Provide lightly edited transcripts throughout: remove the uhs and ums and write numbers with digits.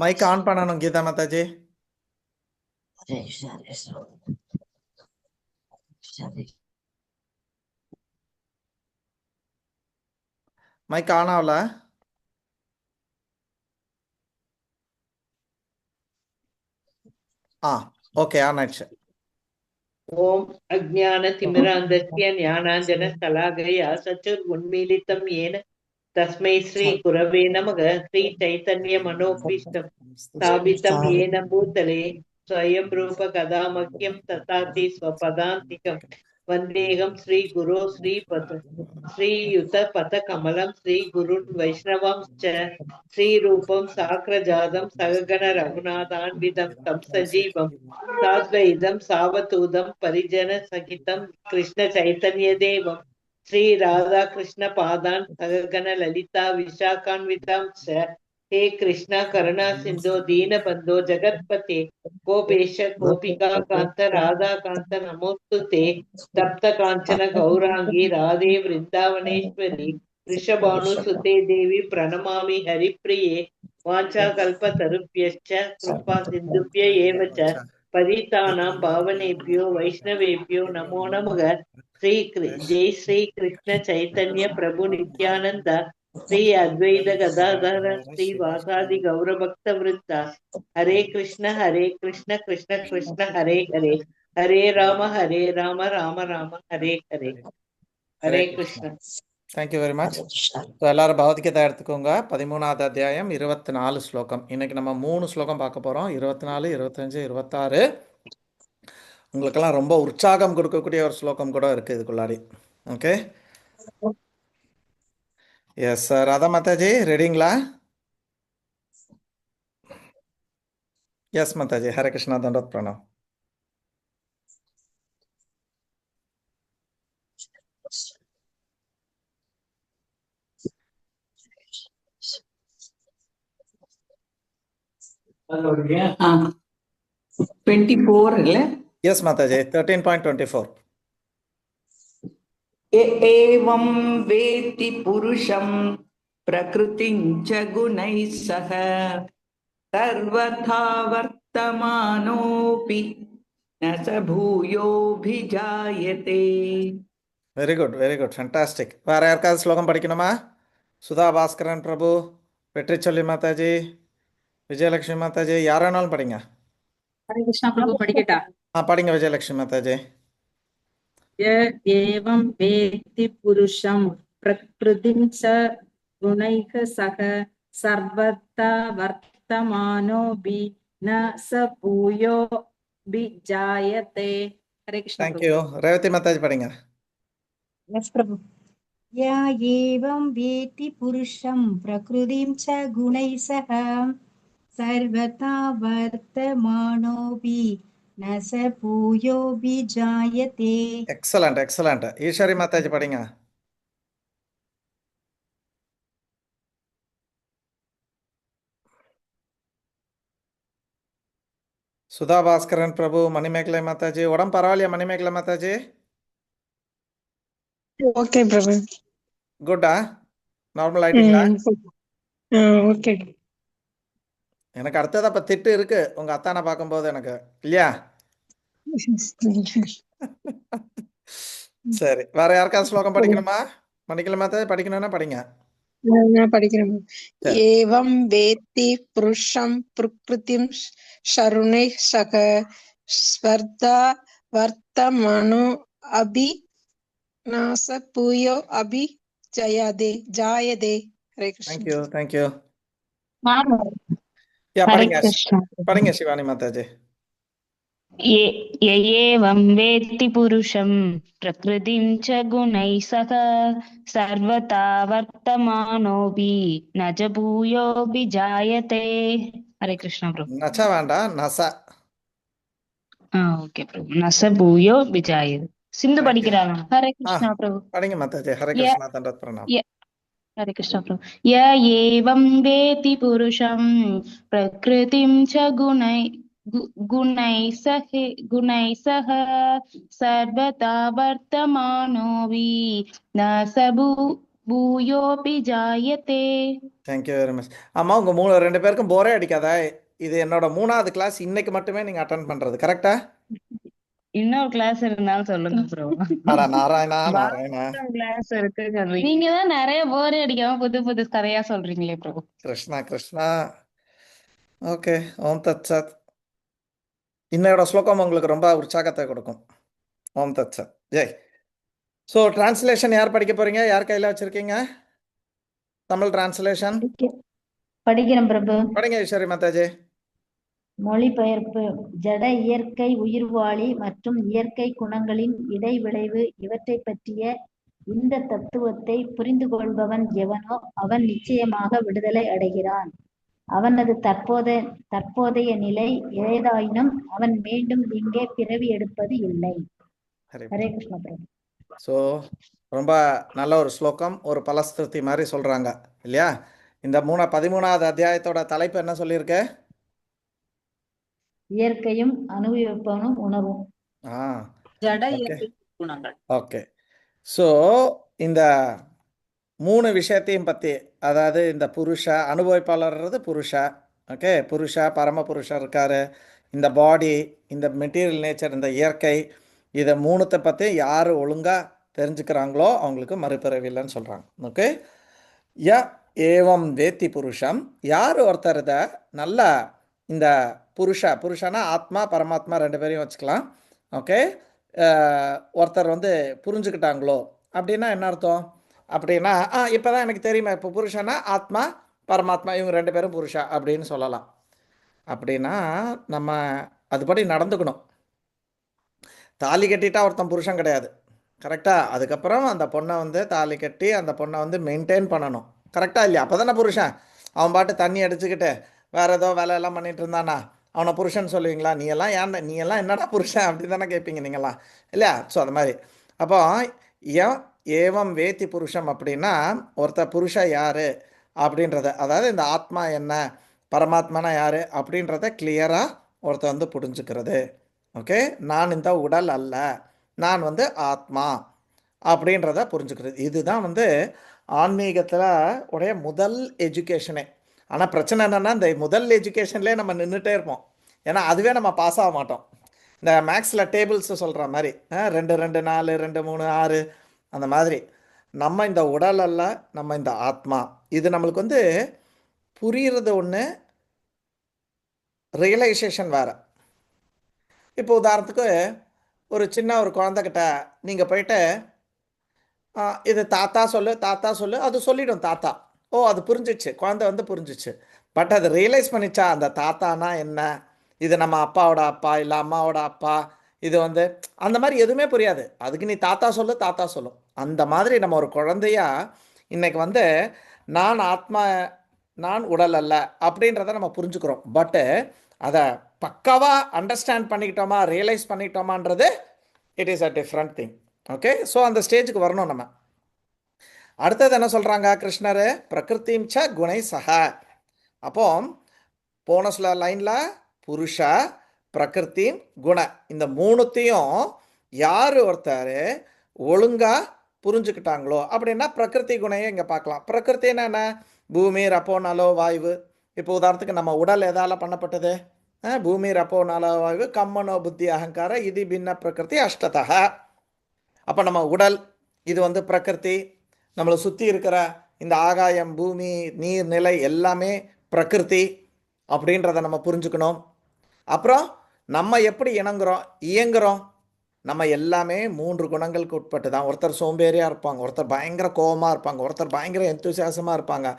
Mic on பண்ணணும் Geetha Mataji. Mic on ஆகல. Okay, on ஆயிடுச்சு. ஓம் அஜ்ஞானதிமிராந்தஸ்ய ஞானாஞ்சனசலாகயா சச்சுர்முன்மீலிதம் ஏன தஸ்மை ஸ்ரீ குரவே நமக. ஸ்ரீ சைத்தன்ய மனோபீஷ்டம் ஸ்தாபிதம் ஏன பூதலே ஸ்வயம் ரூப கதாமக்யம் ததாதி ஸ்வபதாந்திகம் வந்தேகம் ஸ்ரீ குரு ஸ்ரீயுத பத கமலம் ஸ்ரீ குருன் வைஷ்ணவம் ஸ்ரீ ரூபம் சாக்ரஜாதம் சககண ரகுநாதான்விதம் தம் சஜீவம் சாத்வைதம் சாவதூதம் பரிஜன சகிதம் கிருஷ்ண சைத்தன்ய தேவம் ஸ்ரீ ராதா கிருஷ்ண பாதான் சககண லலிதா விஷாகான்விதாம் हे कृष्णा करुणा सिंधु दीन बंधो जगतपते गोपेश गोपिका कांत राधा कांत नमोस्तुते तप्त कांचन गौरांगी राधे वृंदावनेश्वरी वृषभानुसुते देवी प्रणमामि हरिप्रिये वाञ्छाकल्पतरुभ्यश्च कृपा सिन्धुभ्य एव च पतितानां पावनेभ्यो वैष्णवेभ्यो नमो नमः। जय श्री कृष्ण चैतन्य प्रभु नित्यानंद श्री अद्वैत गदाधर श्री वासादि गौरभक्त वृंदा Hare Krishna Krishna Krishna Hare Hare Hare Rama Rama Rama Hare Hare Hare Krishna. Thank you very much. So எல்லாரும் பகவத்கீதா எடுத்துக்கோங்க. 13வது அத்தியாயம் 24 ஸ்லோகம். இன்னைக்கு நம்ம 3 ஸ்லோகம் பார்க்க போகிறோம். 24, 25, 26. உங்களுக்கெல்லாம் ரொம்ப உற்சாகம் கொடுக்கக்கூடிய ஒரு ஸ்லோகம் கூட இருக்குது இதுக்குள்ளாடி. Okay, yes sir. Radha Mataji ரெடிங்களா? எஸ் மாதாஜி. ஹரே கிருஷ்ணா, தண்டோத் பிரணவ். हाँ 24 இல்ல? எஸ் மாதாஜி. 13.24. एवं वेत्ति पुरुषं प्रकृतिं च गुणैः सह सर्वथा वर्तमानोऽपि न स भूयोऽभिजायते. Very good, very good, fantastic. வேறு யாருக்காவது ஸ்லோகம் படிக்கணுமா? சுதா பாஸ்கரன் பிரபு, வெற்றி சொல்லி மாதாஜி, விஜயலட்சுமி மாதாஜி, யாரானாலும் படிங்க. हरे कृष्णा प्रभु படிக்கட்டா? படிங்க விஜயலட்சுமி மாதாஜி. एवं वेत्ति पुरुषं प्रकृतिं च गुणैः सह सर्वथा वर्तमानोऽपि न स भूयोऽभिजायते. हरे कृष्णा प्रभु. தேங்க்யூ. ரேவதி மாதாஜி படிங்க. यस् प्रभु. या एवं वेत्ति पुरुषं प्रकृतिं च गुणैः सह सर्वथा वर्तमानोऽपि न स भूयोऽभिजायते. Excellent, excellent. ஈஸ்வரி மாதாஜி படிங்க. சுதா பாஸ்கரன் பிரபு, மணிமேகலை மாதாஜி. உடம்பு பரவாயில்லையா மணிமேகலை மாதாஜி? ஓகே பிரபு. குட்டா? நார்மல் ஆயிட்டீங்களா? ஓகே. எனக்கு அடுத்தது அப்போ திட்டு இருக்கு உங்க அத்தானை பார்க்கும்போது எனக்கு, இல்லையா? சரி, வேற யாருக்காவது ஸ்லோகம் படிக்கணுமா? மணிக்கலை மாதாஜி படிக்கணும்னா படிங்க. நான் படிக்கிறேன். ஏவம் வேத்தி புருஷம் பிரகிருதிம் ஷருணை சக ஸ்வர்தா வர்த்தமனோ அபி நாச பூயோ அபி ஜாயதே. ஹரே கிருஷ்ணா. Thank you, thank you. हरे படிங்க कृष्ण. படிங்க சிவானி மாதாஜி. एवं वेत्ति पुरुषं प्रकृतिं च गुणैः सह सर्वथा वर्तमानोऽपि न च भूयोऽभिजायते. हरे कृष्ण प्रभु. நச்சா வேண்டாம், நசா. ओके प्रभु. न स भूयोऽभिजायते. सिंधु படிக்கிறாங்க. हरे कृष्ण प्रभु. படிங்க மாதாஜி. ஹரே கிருஷ்ணா, தண்டோத் பிரணாம். हरे कृष्ण प्रभु. य एवं वेत्ति पुरुषं प्रकृतिं च गुणैः सह सर्वथा वर्तमानोऽपि न स भूयोऽपि जायते। Thank you very much. ஆமாம், உங்கள் ரெண்டு பேருக்கும் போரே அடிக்காதா? இது என்னோட 3வது கிளாஸ், இன்னைக்கு மட்டுமே நீங்கள் அட்டன் பண்ணுறது கரெக்டா? இன்னொரு கிளாஸ் இருந்தாலும் சொல்லுங்க ப்ரோ. அடா நாராயணா நாராயணா. கிளாஸ் இருக்கு. நீங்க தான் நிறைய போரே அடிக்காம புது புது கதையா சொல்றீங்களே ப்ரோ. கிருஷ்ணா கிருஷ்ணா. ஓகே, ஓம் தத் சத். இன்னையோட ஸ்லோகம் உங்களுக்கு ரொம்ப உற்சாகத்தை கொடுக்கும். ஓம் தத் சத். ஜெய். ஸோ டிரான்ஸ்லேஷன் யார் படிக்க போறீங்க? யார் கையில் வச்சிருக்கீங்க தமிழ் டிரான்ஸ்லேஷன்? படிக்கிறேன் பிரபு. படிங்க ஈஸ்வரி மாதாஜி. மொழிபெயர்ப்பு. ஜட இயற்கை, உயிர்வாழி மற்றும் இயற்கை குணங்களின் இடைவிளைவு இவற்றை பற்றிய இந்த தத்துவத்தை புரிந்து கொள்பவன் எவனோ அவன் நிச்சயமாக விடுதலை அடைகிறான். அவனது தற்போதைய நிலை ஏதாயினும் அவன் மீண்டும் இங்கே பிறவி எடுப்பது இல்லை. ஹரே கிருஷ்ண பிரபு. ஸோ ரொம்ப நல்ல ஒரு ஸ்லோகம், ஒரு பலஸ்துதி மாதிரி சொல்கிறாங்க இல்லையா? இந்த 13வது அத்தியாயத்தோட தலைப்பு என்ன சொல்லியிருக்கு? இயற்கையும் அனுபவிப்பவனும் உணர்வும். ஜட ஓகே இயற்கை குணங்கள். ஓகே. ஸோ இந்த 3 விஷயத்தையும் பற்றி, அதாவது இந்த புருஷா அனுபவிப்பாளர்றது புருஷா, ஓகே, புருஷா பரமபுருஷர் இருக்கார், இந்த பாடி, இந்த மெட்டீரியல் நேச்சர், இந்த இயற்கை, இதை 3த்தை பற்றி யார் ஒழுங்காக தெரிஞ்சுக்கிறாங்களோ அவங்களுக்கு மறுபிறவி இல்லைன்னு சொல்கிறாங்க. ஓகே. ய ஏவம் வேத்தி புருஷம், யார் ஒருத்தர் இதை நல்லா இந்த புருஷானா ஆத்மா பரமாத்மா ரெண்டு பேரையும் வச்சுக்கலாம். ஓகே. ஒருத்தர் புரிஞ்சுக்கிட்டாங்களோ அப்படின்னா என்ன அர்த்தம்? அப்படின்னா இப்போ தான் எனக்கு தெரியுமா, இப்போ புருஷனா ஆத்மா பரமாத்மா இவங்க ரெண்டு பேரும் புருஷா அப்படின்னு சொல்லலாம். அப்படின்னா நம்ம அதுபடி நடந்துக்கணும். தாலி கட்டிட்டா ஒருத்தன் புருஷன் கிடையாது, கரெக்டாக? அதுக்கப்புறம் அந்த பொண்ணை தாலி கட்டி அந்த பொண்ணை மெயின்டைன் பண்ணணும், கரெக்டாக இல்லையா? அப்போ தானே புருஷன். அவன் பாட்டு தண்ணி அடிச்சுக்கிட்டு வேறு ஏதோ வேலையெல்லாம் பண்ணிட்டு இருந்தானா அவனை புருஷன் சொல்லுவீங்களா? நீ எல்லாம் என்னடா புருஷன் அப்படி தானே கேட்பீங்க நீங்களாம், இல்லையா? ஸோ அது மாதிரி. அப்போ ஏவம் வேத்தி புருஷம் அப்படின்னா ஒருத்தர் புருஷா யார் அப்படின்றத, அதாவது இந்த ஆத்மா என்ன பரமாத்மானா யார் அப்படின்றத கிளியராக ஒருத்தர் புரிஞ்சுக்கிறது. ஓகே. நான் இந்த உடல் அல்ல, நான் ஆத்மா அப்படின்றத புரிஞ்சுக்கிறது. இதுதான் ஆன்மீகத்தில் உடைய முதல் எஜுகேஷனே. ஆனால் பிரச்சனை என்னென்னா இந்த முதல் எஜுகேஷன்லேயே நம்ம நின்றுட்டே இருப்போம். ஏன்னா அதுவே நம்ம பாஸ் ஆக மாட்டோம். இந்த மேக்ஸில் டேபிள்ஸு சொல்கிற மாதிரி 2 2 4 2 3 6 அந்த மாதிரி. நம்ம இந்த உடல் அல்ல, நம்ம இந்த ஆத்மா. இது நம்மளுக்கு புரிகிறது ஒன்று, ரியலைசேஷன் வேறு. இப்போ உதாரணத்துக்கு ஒரு சின்ன ஒரு குழந்தைகிட்ட நீங்கள் போயிட்டு இது தாத்தா சொல்லு, அது சொல்லிடும் தாத்தா. ஓ, அது புரிஞ்சிச்சு, குழந்தை புரிஞ்சிச்சு. பட் அது ரியலைஸ் பண்ணிச்சா அந்த தாத்தானா என்ன, இது நம்ம அப்பாவோட அப்பா இல்லை அம்மாவோட அப்பா, இது அந்த மாதிரி எதுவுமே புரியாது. அதுக்கு நீ தாத்தா சொல்லும். அந்த மாதிரி நம்ம ஒரு குழந்தையா இன்னைக்கு நான் ஆத்மா, நான் உடல் அல்ல அப்படின்றத நம்ம புரிஞ்சுக்கிறோம். பட்டு அதை பக்காவாக அண்டர்ஸ்டாண்ட் பண்ணிக்கிட்டோமா, ரியலைஸ் பண்ணிக்கிட்டோமான்றது it is a different thing. Okay. So அந்த ஸ்டேஜுக்கு வரணும் நம்ம. அடுத்தது என்ன சொல்கிறாங்க கிருஷ்ணர்? பிரகிருத்திம் ச குணை சக. அப்போ போன லைனில் புருஷா பிரகிருதி குண இந்த 3த்தையும் யார் ஒருத்தர் ஒழுங்காக புரிஞ்சுக்கிட்டாங்களோ அப்படின்னா பிரகிருதி குணையை இங்கே பார்க்கலாம். பிரகிருத்தின்னா என்ன? பூமி ரப்போ நலோ வாயு. இப்போ உதாரணத்துக்கு நம்ம உடல் எதால் பண்ணப்பட்டது? பூமி ரப்போ நலோ வாயு கம்மனோ புத்தி அகங்கார இது பின்ன பிரகிருதி அஷ்டதா. அப்போ நம்ம உடல் இது பிரகிருதி. நம்மளை சுற்றி இருக்கிற இந்த ஆகாயம், பூமி, நீர், நிலை எல்லாமே பிரகிருதி அப்படின்றத நம்ம புரிஞ்சுக்கணும். அப்புறம் நம்ம எப்படி இயங்குறோம்? நம்ம எல்லாமே 3 குணங்களுக்கு உட்பட்டு தான். ஒருத்தர் சோம்பேறியாக இருப்பாங்க, ஒருத்தர் பயங்கர கோபமாக இருப்பாங்க, ஒருத்தர் பயங்கர எந்தூசியாசமாக இருப்பாங்க,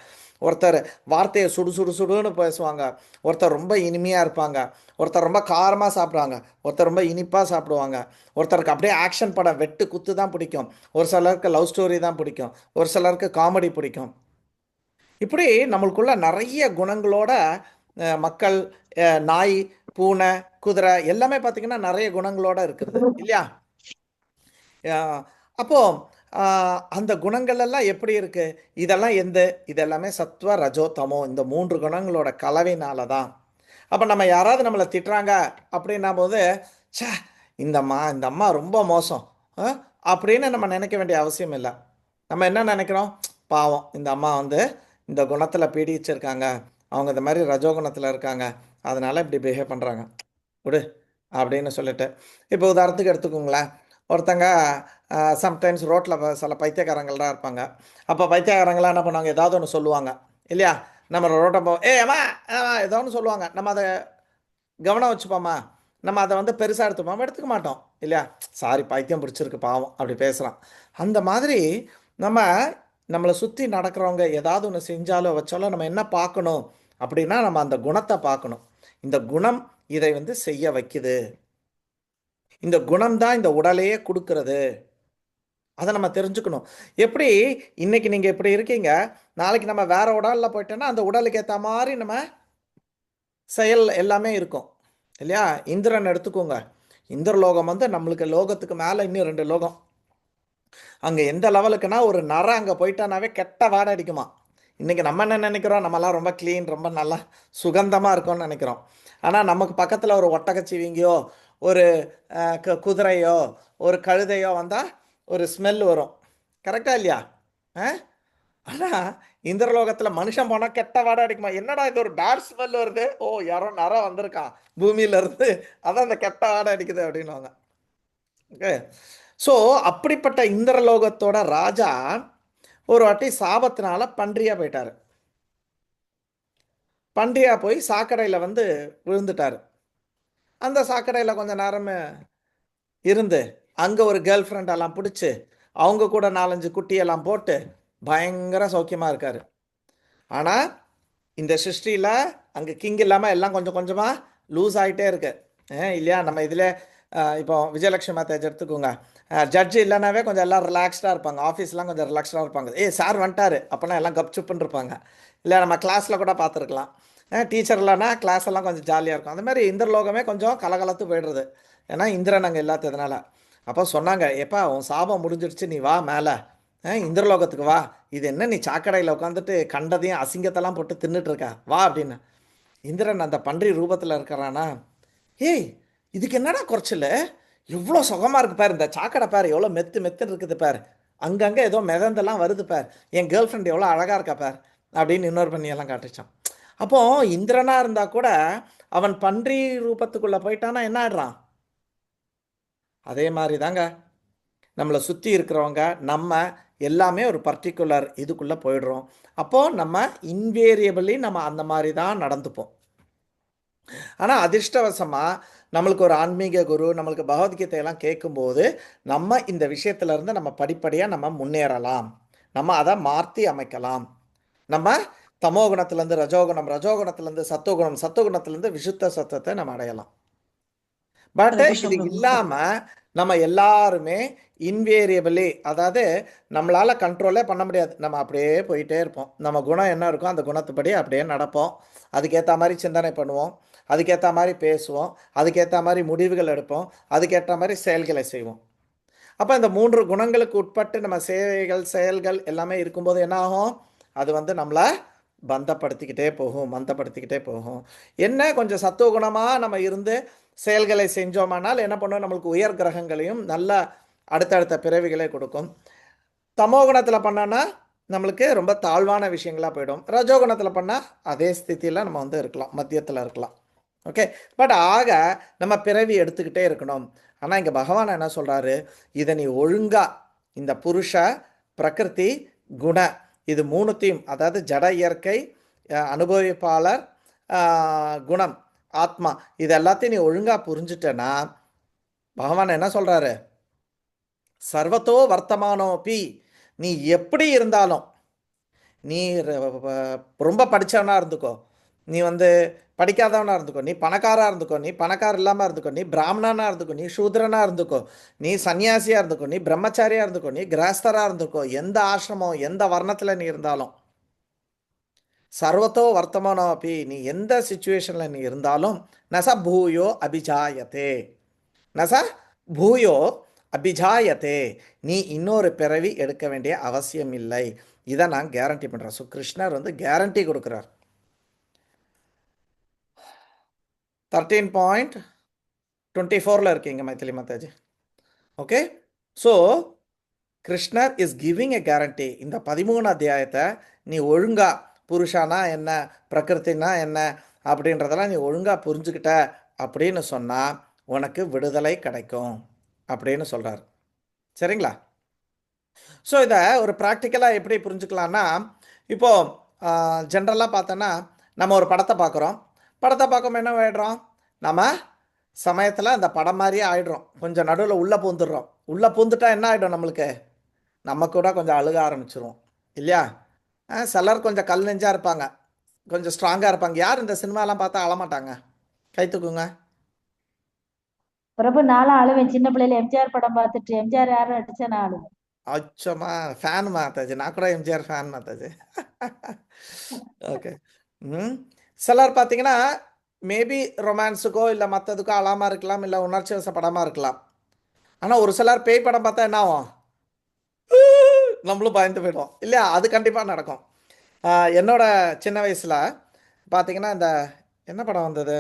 ஒருத்தர் வார்த்தையை சுடுன்னு பேசுவாங்க, ஒருத்தர் ரொம்ப இனிமையாக இருப்பாங்க, ஒருத்தர் ரொம்ப காரமாக சாப்பிடுவாங்க, ஒருத்தர் ரொம்ப இனிப்பாக சாப்பிடுவாங்க, ஒருத்தருக்கு அப்படியே ஆக்ஷன் படம் வெட்டு குத்து தான் பிடிக்கும், ஒரு சிலருக்கு லவ் ஸ்டோரி தான் பிடிக்கும், ஒரு சிலருக்கு காமெடி பிடிக்கும். இப்படி நம்மளுக்குள்ள நிறைய குணங்களோட மக்கள், நாய், பூனை, குதிரை எல்லாமே பார்த்தீங்கன்னா நிறைய குணங்களோட இருக்குது இல்லையா? அப்போ அந்த குணங்கள் எல்லாம் எப்படி இருக்கு? இதெல்லாமே சத்வ ரஜோ தமோ, இந்த 3 குணங்களோட கலவையினால தான். அப்போ நம்ம யாராவது நம்மளை திட்டுறாங்க அப்படின்னா போது சே இந்த அம்மா ரொம்ப மோசம் அப்படின்னு நம்ம நினைக்க வேண்டிய அவசியம் இல்லை. நம்ம என்ன நினைக்கிறோம்? பாவம் இந்த அம்மா வந்து இந்த குணத்தில் பீடிச்சிருக்காங்க, அவங்க இந்த மாதிரி ரஜோகுணத்தில் இருக்காங்க, அதனால் இப்படி பிஹேவ் பண்ணுறாங்க, விடு அப்படின்னு சொல்லிட்டு. இப்போ உதாரணத்துக்கு எடுத்துக்கோங்களேன், ஒருத்தங்க சம்டைம்ஸ் ரோட்டில் சில பைத்தியக்காரங்கள்லாம் இருப்பாங்க. அப்போ பைத்தியக்காரங்களாம் என்ன பண்ணுவாங்க, ஏதாவது ஒன்று சொல்லுவாங்க இல்லையா? நம்ம ரோட்டை அம்மா ஏதோ ஒன்று சொல்லுவாங்க, நம்ம அதை கவனம் வச்சுப்போமா, நம்ம அதை வந்து பெருசாக எடுத்துப்போமா, எடுத்துக்க மாட்டோம் இல்லையா? சாரி பைத்தியம் பிடிச்சிருக்கு பாவம் அப்படி பேசுகிறான். அந்த மாதிரி நம்மளை சுற்றி நடக்கிறவங்க ஏதாவது ஒன்று செஞ்சாலோ வச்சாலோ நம்ம என்ன பார்க்கணும் அப்படின்னா, நம்ம அந்த குணத்தை பார்க்கணும். இந்த குணம் இதை வந்து செய்ய வைக்குது, இந்த குணம் தான் இந்த உடலையே கொடுக்கறது, அதை நம்ம தெரிஞ்சுக்கணும். எப்படி இன்னைக்கு நீங்கள் இப்படி இருக்கீங்க, நாளைக்கு நம்ம வேற உடலில் போயிட்டோன்னா அந்த உடலுக்கு ஏற்ற மாதிரி நம்ம செயல் எல்லாமே இருக்கும் இல்லையா? இந்திரன் எடுத்துக்கோங்க, இந்திரலோகம் வந்து நம்மளுக்கு லோகத்துக்கு மேலே இன்னும் 2 லோகம். அங்கே எந்த லெவலுக்குன்னா, ஒரு நரை அங்கே போயிட்டானாவே கெட்ட வாடை அடிக்குமா. இன்றைக்கி நம்ம என்ன நினைக்கிறோம், நம்மலாம் ரொம்ப க்ளீன், ரொம்ப நல்லா சுகந்தமாக இருக்கோம்னு நினைக்கிறோம். ஆனால் நமக்கு பக்கத்தில் ஒரு ஒட்டகச்சிவிங்கியோ, ஒரு குதிரையோ, ஒரு கழுதையோ வந்தால் ஒரு ஸ்மெல் வரும். கரெக்டாக இல்லையா? ஆனால் இந்திரலோகத்தில் மனுஷன் போனால் கெட்ட வாடை அடிக்குமா. என்னடா இது ஒரு பேட் ஸ்மெல் வருது, ஓ யாரோ நரை வந்திருக்கான் பூமியிலேருந்து, அதான் அந்த கெட்ட வாடை அடிக்குது அப்படின்வாங்க. ஓகே, ஸோ அப்படிப்பட்ட இந்திரலோகத்தோட ராஜா ஒரு வாட்டி சாபத்தினால பன்றியாக போயிட்டார். பன்றியாக போய் சாக்கடையில் வந்து விழுந்துட்டார். அந்த சாக்கடையில் கொஞ்சம் நேரம் இருந்து அங்கே ஒரு கேர்ள் ஃப்ரெண்டெல்லாம் பிடிச்சி அவங்க கூட 4-5 குட்டியெல்லாம் போட்டு பயங்கர சௌக்கியமாக இருக்கார். ஆனால் இந்த சிருஷ்டியில் அங்கே கிங் இல்லாமல் எல்லாம் கொஞ்சம் கொஞ்சமாக லூஸ் ஆகிட்டே இருக்கு இல்லையா? நம்ம இதில் இப்போ விஜயலட்சுமி மாதாஜ் எடுத்துக்கோங்க, ஜட்ஜு இல்லைனாவே கொஞ்சம் எல்லாம் ரிலாக்ஸ்டாக இருப்பாங்க, ஆஃபீஸ்லாம் கொஞ்சம் ரிலாக்ஸ்டாக இருப்பாங்க. சார் வந்துட்டார் அப்போனா எல்லாம் கப்சுப்புன்னு இருப்பாங்க. இல்லை நம்ம கிளாஸில் கூட பார்த்துருக்கலாம், டீச்சர் இல்லைன்னா கிளாஸ் எல்லாம் கொஞ்சம் ஜாலியாக இருக்கும். அந்த மாதிரி இந்திரலோகமே கொஞ்சம் கலகலத்து போய்டுறது, ஏன்னா இந்திரன் அங்கே இல்லாததுனால. அப்போ சொன்னாங்க, எப்பா உன் சாபம் முடிஞ்சிடுச்சு, நீ வா மேலே, இந்திரலோகத்துக்கு வா. இது என்ன நீ சாக்கடையில் உட்காந்துட்டு கண்டதையும் அசிங்கத்தெல்லாம் போட்டு தின்னுட்டுருக்கா, வா அப்படின்னு. இந்திரன் அந்த பன்றி ரூபத்தில் இருக்கிறானா, ஏய் இதுக்கு என்னடா குறைச்சல, எவ்வளோ சுகமாக இருக்குது பாரு, இந்த சாக்கடை பாரு எவ்வளோ மெத்து மெத்துன்னு இருக்குது பாரு, அங்கங்கே ஏதோ மிதந்தெல்லாம் வருது பார், என் கேர்ள் ஃப்ரெண்ட் எவ்வளோ அழகாக இருக்கா பார் அப்படின்னு இன்னொரு பண்ணியெல்லாம் காட்டுச்சான். அப்போது இந்திரனாக இருந்தால் கூட அவன் பன்றி ரூபத்துக்குள்ளே போயிட்டானா என்ன ஆடுறான்? அதே மாதிரி தாங்க நம்மளை சுற்றி இருக்கிறவங்க, நம்ம எல்லாமே ஒரு பர்டிகுலர் இதுக்குள்ளே போயிடுறோம். அப்போது நம்ம இன்வேரியபிளி நம்ம அந்த மாதிரி தான் நடந்துப்போம். ஆனால் அதிர்ஷ்டவசமாக நம்மளுக்கு ஒரு ஆன்மீக குரு நம்மளுக்கு பகவத்கீதையெல்லாம் கேட்கும்போது நம்ம இந்த விஷயத்துலேருந்து நம்ம படிப்படியாக நம்ம முன்னேறலாம், நம்ம அதை மாற்றி அமைக்கலாம். நம்ம தமோ குணத்துலேருந்து ரஜோகுணம், ரஜோகுணத்துலேருந்து சத்துவகுணம், சத்துவகுணத்துலேருந்து விசுத்த சத்தத்தை நம்ம அடையலாம். பட் இது இல்லாமல் நம்ம எல்லாருமே இன்வேரியபிளி, அதாவது நம்மளால் கண்ட்ரோலே பண்ண முடியாது, நம்ம அப்படியே போயிட்டே இருப்போம். நம்ம குணம் என்ன இருக்கோ அந்த குணத்துப்படி அப்படியே நடப்போம், அதுக்கேற்ற மாதிரி சிந்தனை பண்ணுவோம், அதுக்கேற்ற மாதிரி பேசுவோம், அதுக்கேற்ற மாதிரி முடிவுகள் எடுப்போம், அதுக்கேற்ற மாதிரி செயல்களை செய்வோம். அப்போ இந்த 3 குணங்களுக்கு உட்பட்டு நம்ம சேவைகள் செயல்கள் எல்லாமே இருக்கும்போது என்ன ஆகும், அது வந்து நம்மளை பந்தப்படுத்திக்கிட்டே போகும், மந்தப்படுத்திக்கிட்டே போகும். என்ன கொஞ்சம் சத்துவ குணமாக நம்ம இருந்து செயல்களை செஞ்சோமானால் என்ன பண்ணுவோம், நம்மளுக்கு உயர் கிரகங்களையும் நல்ல அடுத்தடுத்த பிறவிகளை கொடுக்கும். தமோ குணத்தில் பண்ணோன்னா நம்மளுக்கு ரொம்ப தாழ்வான விஷயங்களாக போயிடும். ரஜோகுணத்தில் பண்ணால் அதே ஸ்தித்தியில் நம்ம வந்து இருக்கலாம், மத்தியத்தில் இருக்கலாம். ஓகே, பட் ஆக நம்ம பிறவி எடுத்துக்கிட்டே இருக்கணும். ஆனால் இங்கே பகவான் என்ன சொல்கிறாரு, இதை நீ ஒழுங்காக இந்த புருஷ பிரகிருதி குண இது 3த்தையும், அதாவது ஜட இயற்கை, அனுபவிப்பாளர், குணம் ஆத்மா, இது எல்லாத்தையும் நீ ஒழுங்காக புரிஞ்சுட்டேன்னா பகவான் என்ன சொல்கிறாரு, சர்வத்தோ வர்த்தமானோபி, நீ எப்படி இருந்தாலும், நீ ரொம்ப படித்தவனாக இருந்துக்கோ, நீ வந்து படிக்காதவனாக இருந்துக்கோ, நீ பணக்காராக இருந்துக்கோ, நீ பணக்கார இல்லாமல் இருந்துக்கோ, நீ பிராமணனாக இருந்துக்கோ, நீ சூத்ரனாக இருந்துக்கோ, நீ சன்னியாசியாக இருந்துக்கோ, நீ பிரம்மச்சாரியாக இருந்துக்கோ, நீ கிரகஸ்தராக இருந்துக்கோ, எந்த ஆசிரமம் எந்த வர்ணத்தில் நீ இருந்தாலும், சர்வத்தோ வர்த்தமானோபி, நீ எந்த சிச்சுவேஷனில் நீ இருந்தாலும், நச பூயோ அபிஜாயத்தே, நச பூயோ அபிஜாயத்தே, நீ இன்னொரு பிறவி எடுக்க வேண்டிய அவசியம் இல்லை. இதை நான் கேரண்டி பண்ணுறேன். ஸோ கிருஷ்ணர் வந்து கேரண்டி கொடுக்குறார். 13.24 இருக்கீங்க மைத்திலி மாதாஜி. ஓகே, ஸோ கிருஷ்ணர் இஸ் கிவிங் எ கேரண்டி. இந்த 13 அத்தியாயத்தை நீ ஒழுங்கா புருஷானா என்ன, பிரகிருத்தினா என்ன அப்படின்றதெல்லாம் நீ ஒழுங்கா புரிஞ்சுக்கிட்ட அப்படின்னு சொன்னால் உனக்கு விடுதலை கிடைக்கும் அப்படின்னு சொல்கிறார். சரிங்களா? ஸோ இதை ஒரு ப்ராக்டிக்கலாக எப்படி புரிஞ்சுக்கலான்னா, இப்போது ஜென்ரலாக பார்த்தோன்னா நம்ம ஒரு படத்தை பார்க்குறோம். படத்தை பார்க்கும்போது என்ன ஆகிடுறோம், நம்ம சமயத்தில் அந்த படம் மாதிரியே ஆகிடுறோம். கொஞ்சம் நடுவில் உள்ளே பூந்துடுறோம். உள்ளே பூந்துட்டா என்ன ஆகிடும், நம்மளுக்கு நம்ம கூட கொஞ்சம் அழுக ஆரம்பிச்சிருவோம் இல்லையா? சிலர் கொஞ்சம் கல் நெஞ்சாக இருப்பாங்க, கொஞ்சம் ஸ்ட்ராங்காக இருப்பாங்க. யார் இந்த சினிமாலாம் பார்த்தா அழமாட்டாங்க? கை தூக்குங்க. பிரபு நானும் அழுவேன் சின்ன பிள்ளையில எம்ஜிஆர் படம் பார்த்துட்டு. எம்ஜிஆர் யாரும் நடிச்சா நான் அழுவேன். அச்சோமா, ஃபேன் மாத்தாச்சு. நான் கூட எம்ஜிஆர் ஃபேன் மாத்தாச்சு. ஓகே. சிலர் பார்த்தீங்கன்னா மேபி ரொமான்ஸுக்கோ இல்லை மற்றதுக்கோ அழாமல் இருக்கலாம், இல்லை உணர்ச்சி வசப்படமாக இருக்கலாம். ஆனால் ஒரு சிலர் பேய் படம் பார்த்தா என்ன ஆகும், நம்மளும் பயந்து போயிடுவோம் இல்லையா? அது கண்டிப்பாக நடக்கும். என்னோட சின்ன வயசில் பார்த்தீங்கன்னா இந்த என்ன படம் வந்தது,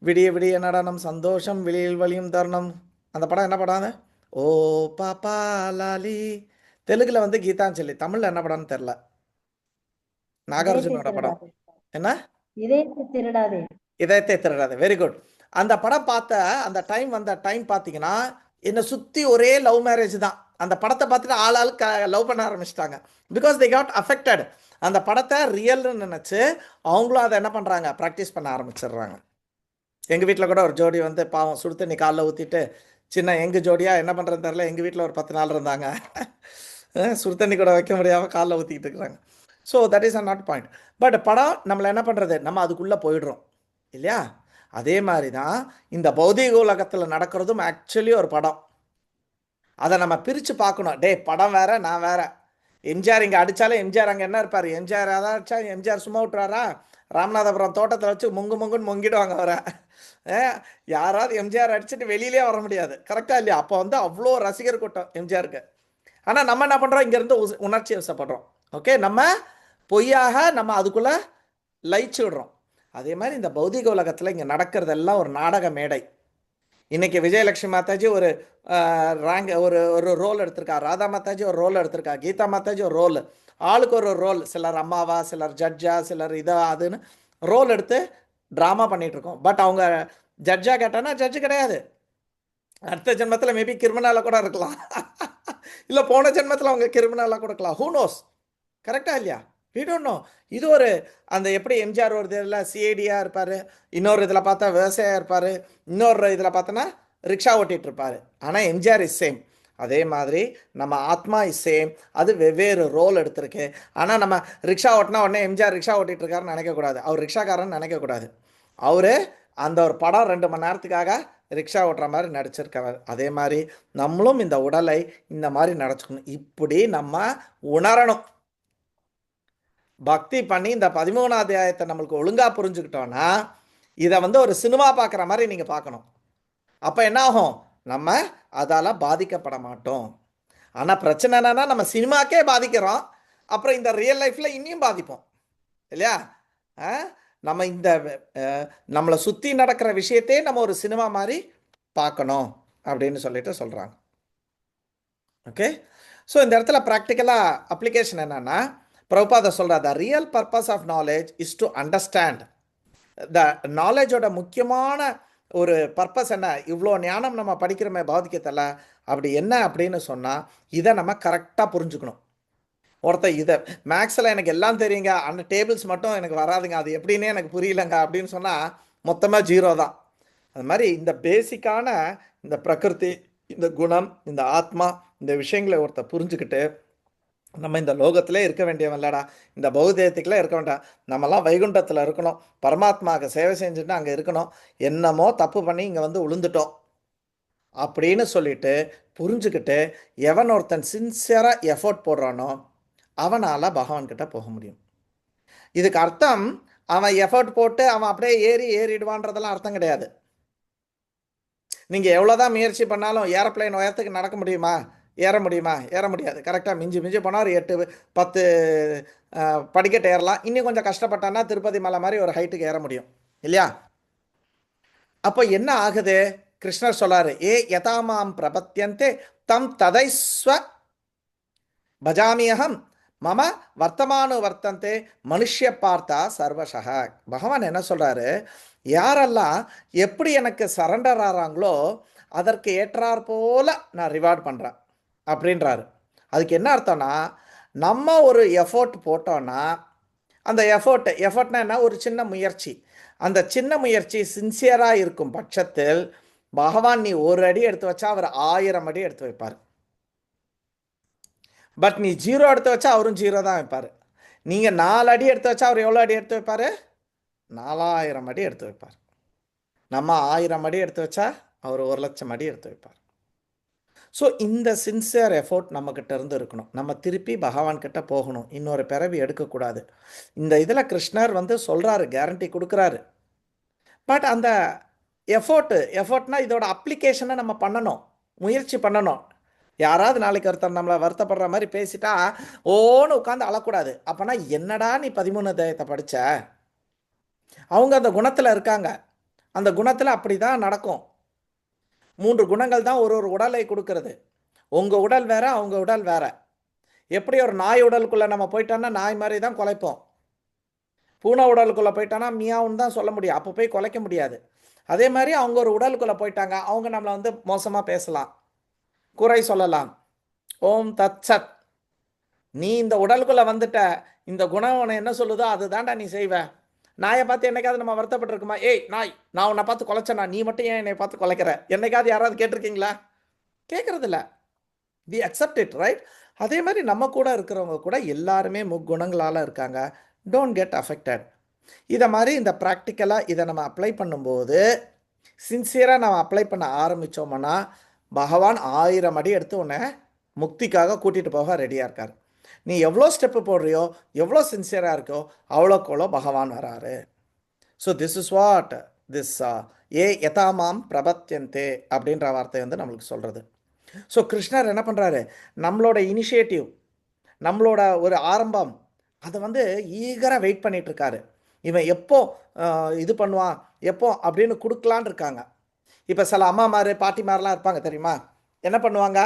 விடிய விடிய நடனம் சந்தோஷம் வெளியில் வழியும் தருணம், அந்த படம் என்ன படம் அது? ஓ பாப்பா லாலி. தெலுங்குல வந்து கீதாஞ்சலி. தமிழில் என்ன படம்னு தெரில. நாகார்ஜுனோட படம். என்ன? இதயத்தை திருடாதே. இதயத்தை திருடாதே. Very good. அந்த படம் பார்த்த அந்த டைம், வந்த டைம் பார்த்தீங்கன்னா என்னை சுற்றி ஒரே லவ் மேரேஜ் தான். அந்த படத்தை பார்த்துட்டு ஆளுக்கு லவ் பண்ண ஆரம்பிச்சிட்டாங்க. Because they got affected. அந்த படத்தை ரியல்னு நினச்சி அவங்களும் அதை என்ன பண்ணுறாங்க, ப்ராக்டிஸ் பண்ண ஆரம்பிச்சிடுறாங்க. எங்கள் வீட்டில் கூட ஒரு ஜோடி வந்து பாவம் சுடு தண்ணி காலில் ஊற்றிட்டு, சின்ன எங்கள் ஜோடியாக என்ன பண்ணுறதுன்னு தெரில, எங்கள் வீட்டில் ஒரு 10 நாள் இருந்தாங்க. சுடு தண்ணி கூட வைக்க முடியாமல் காலில் ஊற்றிக்கிட்டு இருக்கிறாங்க. So that is a not point. But படம் நம்மளை என்ன பண்ணுறது, நம்ம அதுக்குள்ளே போயிடுறோம் இல்லையா? அதே மாதிரி தான் இந்த பௌதிக உலகத்தில் நடக்கிறதும் ஆக்சுவலி ஒரு படம். அதை நம்ம பிரித்து பார்க்கணும். டே படம் வேற, நான் வேற. எம்ஜிஆர் இங்கே அடித்தாலே எம்ஜிஆர் அங்கே என்ன இருப்பார், எம்ஜிஆர் அதான் அடித்தா எம்ஜிஆர் சும்மா விட்டுறாரா? ராமநாதபுரம் தோட்டத்தில் வச்சு முங்குன்னு முங்கிடுவாங்க வர. யாராவது எம்ஜிஆர் அடிச்சுட்டு வெளியிலே வர முடியாது. கரெக்டாக இல்லையா? அப்போ வந்து அவ்வளோ ரசிகர் கூட்டம் எம்ஜிஆருக்கு. ஆனால் நம்ம என்ன பண்ணுறோம், இங்கேருந்து உணர்ச்சி வசப்படுறோம். ஓகே, நம்ம பொய்யாக நம்ம அதுக்குள்ளே லயிச்சு விடுறோம். அதே மாதிரி இந்த பௌதிக உலகத்தில் இங்கே நடக்கிறதெல்லாம் ஒரு நாடக மேடை. இன்றைக்கி விஜயலட்சுமி மாதாஜி ஒரு ஒரு ரோல் எடுத்திருக்கா, ராதா மாதாஜி ஒரு ரோல் எடுத்திருக்கா, கீதா மாதாஜி ஒரு ரோல், ஆளுக்கு ஒரு ரோல். சிலர் அம்மாவா, சிலர் ஜட்ஜா, சிலர் இதா அதுன்னு ரோல் எடுத்து ட்ராமா பண்ணிகிட்ருக்கோம். பட் அவங்க ஜட்ஜாக கேட்டானா ஜட்ஜு கிடையாது. அடுத்த ஜென்மத்தில் மேபி கிரிமினலாக கூட இருக்கலாம். இல்லை போன ஜென்மத்தில் அவங்க கிரிமினலாக கூட இருக்கலாம். Who knows? கரெக்டாக இல்லையா? We don't know. இது ஒரு அந்த எப்படி எம்ஜிஆர் ஒரு இதில் சிஐடியாக இருப்பார், இன்னொரு இதில் பார்த்தா விவசாயியாக இருப்பார், இன்னொரு இதில் பார்த்தோன்னா ரிக்ஷா ஓட்டிகிட்டு இருப்பார். ஆனால் எம்ஜிஆர் இஸ் சேம். அதே மாதிரி நம்ம ஆத்மா இஸ் சேம். அது வெவ்வேறு ரோல் எடுத்திருக்கு. ஆனால் நம்ம ரிக்ஷா ஓட்டினா உடனே எம்ஜிஆர் ரிக்ஷா ஓட்டிகிட்டு இருக்காருன்னு நினைக்கக்கூடாது. அவர் ரிக்ஷாக்காரன்னு நினைக்கக்கூடாது. அவர் அந்த ஒரு படம் 2 மணி நேரத்துக்காக ரிக்ஷா ஓட்டுற மாதிரி நடிச்சிருக்காரு. அதே மாதிரி நம்மளும் இந்த உடலை இந்த மாதிரி நடச்சுக்கணும். இப்படி நம்ம உணரணும். பக்தி பண்ணி இந்த 13ஆம் அத்தியாயத்தை நம்மளுக்கு ஒழுங்காக புரிஞ்சுக்கிட்டோன்னா இதை வந்து ஒரு சினிமா பார்க்குற மாதிரி நீங்கள் பார்க்கணும். அப்போ என்ன ஆகும், நம்ம அதால் பாதிக்கப்பட மாட்டோம். ஆனால் பிரச்சனை என்னன்னா நம்ம சினிமாக்கே பாதிக்கிறோம், அப்புறம் இந்த ரியல் லைஃப்பில் இன்னும் பாதிப்போம் இல்லையா? நம்ம இந்த நம்மளை சுற்றி நடக்கிற விஷயத்தையே நம்ம ஒரு சினிமா மாதிரி பார்க்கணும் அப்படின்னு சொல்லிட்டு சொல்கிறாங்க. ஓகே, ஸோ இந்த இடத்துல ப்ராக்டிக்கலாக அப்ளிகேஷன் என்னென்னா, பிரபுபாத சொல்கிறார், the real purpose of knowledge is to understand. The நாலேஜோட முக்கியமான ஒரு பர்பஸ் என்ன, இவ்வளோ ஞானம் நம்ம படிக்கிறோமே பௌதிகத்தில், அப்படி என்ன அப்படின்னு சொன்னால் இதை நம்ம கரெக்டாக புரிஞ்சுக்கணும். ஒருத்தர் இதை மேக்ஸில் எனக்கு எல்லாம் தெரியுங்க, அந்த டேபிள்ஸ் மட்டும் எனக்கு வராதுங்க, அது எப்படின்னே எனக்கு புரியலங்க அப்படின்னு சொன்னால் மொத்தமாக 0 தான். அது மாதிரி இந்த பேசிக்கான இந்த பிரகிருதி, இந்த குணம், இந்த ஆத்மா, இந்த விஷயங்களை ஒருத்தர் புரிஞ்சுக்கிட்டு நம்ம இந்த லோகத்திலே இருக்க வேண்டியவன் இல்லடா, இந்த பௌதிகத்துக்குள்ளே இருக்க வேண்டாம், நம்மலாம் வைகுண்டத்தில் இருக்கணும், பரமாத்மாவுக்கு சேவை செஞ்சுட்டு அங்கே இருக்கணும், என்னமோ தப்பு பண்ணி இங்கே வந்து விழுந்துட்டோம் அப்படின்னு சொல்லிட்டு புரிஞ்சுக்கிட்டு எவன் ஒருத்தன் சின்சியராக எஃபோர்ட் போடுறானோ அவனால் பகவான்கிட்ட போக முடியும். இதுக்கு அர்த்தம் அவன் எஃபோர்ட் போட்டு அவன் அப்படியே ஏறிடுவான்றதெல்லாம் அர்த்தம் கிடையாது. நீங்கள் எவ்வளோதான் முயற்சி பண்ணாலும் ஏரோப்ளைன் உயரத்துக்கு நடக்க முடியுமா, ஏற முடியாது. கரெக்டாக மிஞ்சி போனால் 8-10 படிக்கட்டு ஏறலாம். இன்னும் கொஞ்சம் கஷ்டப்பட்டான்னா திருப்பதி மலை மாதிரி ஒரு ஹைட்டுக்கு ஏற முடியும் இல்லையா? அப்போ என்ன ஆகுது, கிருஷ்ணர் சொல்லாரு, ஏ யதாமாம் பிரபத்தியந்தே தம் ததைஸ்வ பஜாமியகம் மம வர்த்தமானு வர்த்தந்தே மனுஷ்ய பார்த்தா சர்வசக. பகவான் என்ன சொல்றாரு, யாரெல்லாம் எப்படி எனக்கு சரண்டர் ஆகிறாங்களோ அதற்கு ஏற்றாற் போல நான் ரிவார்ட் பண்ணுறேன் அப்படின்றாரு. அதுக்கு என்ன அர்த்தம்னா, நம்ம ஒரு எஃபோர்ட் போட்டோன்னா அந்த எஃபோர்ட்னா என்ன, ஒரு சின்ன முயற்சி, அந்த சின்ன முயற்சி சின்சியராக இருக்கும் பட்சத்தில் பகவான் நீ ஒரு அடி எடுத்து வச்சா அவர் 1000 அடி எடுத்து வைப்பார். பட் நீ 0 எடுத்து வச்சா அவரும் 0 தான் வைப்பார். நீங்கள் 4 அடி எடுத்து வச்சா அவர் எவ்வளோ அடி எடுத்து வைப்பார்? 4000 அடி எடுத்து வைப்பார். நம்ம 1000 அடி எடுத்து வச்சா அவர் 1,00,000 அடி எடுத்து வைப்பார். ஸோ இந்த சின்சியர் எஃபோர்ட் நம்மக்கிட்ட இருந்து இருக்கணும். நம்ம திருப்பி பகவான்கிட்ட போகணும், இன்னொரு பிறவி எடுக்கக்கூடாது. இந்த இதில் கிருஷ்ணர் சொல்கிறாரு, கேரண்டி கொடுக்குறாரு. பட் அந்த எஃபோர்ட்னா இதோட அப்ளிகேஷனை நம்ம பண்ணணும், முயற்சி பண்ணணும். யாராவது நாளைக்கு ஒருத்தர் நம்மளை வருத்தப்படுற மாதிரி பேசிட்டா ஓன்னு உட்காந்து அழக்கூடாது. அப்போனா என்னடா நீ 13 அத்தியாயத்தை படித்த, அவங்க அந்த குணத்தில் இருக்காங்க, அந்த குணத்தில் அப்படி தான் நடக்கும். 3 குணங்கள் தான் ஒரு உடலை கொடுக்கறது. உங்கள் உடல் வேற, அவங்க உடல் வேற. எப்படி ஒரு நாய் உடலுக்குள்ளே நம்ம போயிட்டோன்னா நாய் மாதிரி தான் குலைப்போம். பூனை உடலுக்குள்ளே போயிட்டோன்னா மியாவுன்னு தான் சொல்ல முடியும், அப்போ போய் குலைக்க முடியாது. அதே மாதிரி அவங்க ஒரு உடலுக்குள்ளே போயிட்டாங்க, அவங்க நம்மளை மோசமாக பேசலாம், குறை சொல்லலாம். ஓம் தத் சத். நீ இந்த உடலுக்குள்ளே வந்துட்ட, இந்த குணம் உன்னை என்ன சொல்லுதோ அதுதான்டா நீ செய்வ. நாயை பார்த்து என்னைக்காவது நம்ம வருத்தப்பட்டிருக்குமா? ஏய் நாய், நான் உன்னை பார்த்து குலைச்சேனா, நீ மட்டும் ஏன் என்னை பார்த்து குலைக்கிற? என்னைக்காவது யாராவது கேட்டிருக்கீங்களா? கேட்குறதில்ல. We accept it, right? அதே மாதிரி நம்ம கூட இருக்கிறவங்க கூட எல்லாருமே முக்குணங்களால் இருக்காங்க. Don't get affected. இதை மாதிரி இந்த ப்ராக்டிக்கலாக இதை நம்ம அப்ளை பண்ணும்போது, சின்சியராக நம்ம அப்ளை பண்ண ஆரம்பித்தோம்னா பகவான் 1000 அடி எடுத்து உன்னை முக்திக்காக கூட்டிகிட்டு போக ரெடியாக இருக்கார். நீ எவ்வளோ ஸ்டெப்பு போடுறியோ, எவ்வளோ சின்சியராக இருக்கோ, அவ்வளோக்கவ்வளோ பகவான் வராரு. So this is what this யதாமாம் பிரபத்யந்தே அப்படின்ற வார்த்தை நம்மளுக்கு சொல்கிறது. ஸோ கிருஷ்ணர் என்ன பண்ணுறாரு, நம்மளோட இனிஷியேட்டிவ், நம்மளோட ஒரு ஆரம்பம், அதை ஈகராக வெயிட் பண்ணிகிட்ருக்காரு. இவன் எப்போ இது பண்ணுவான், எப்போ அப்படின்னு கொடுக்கலான் இருக்காங்க. இப்போ சில அம்மாமார் பாட்டிமாரெலாம் இருப்பாங்க தெரியுமா, என்ன பண்ணுவாங்க,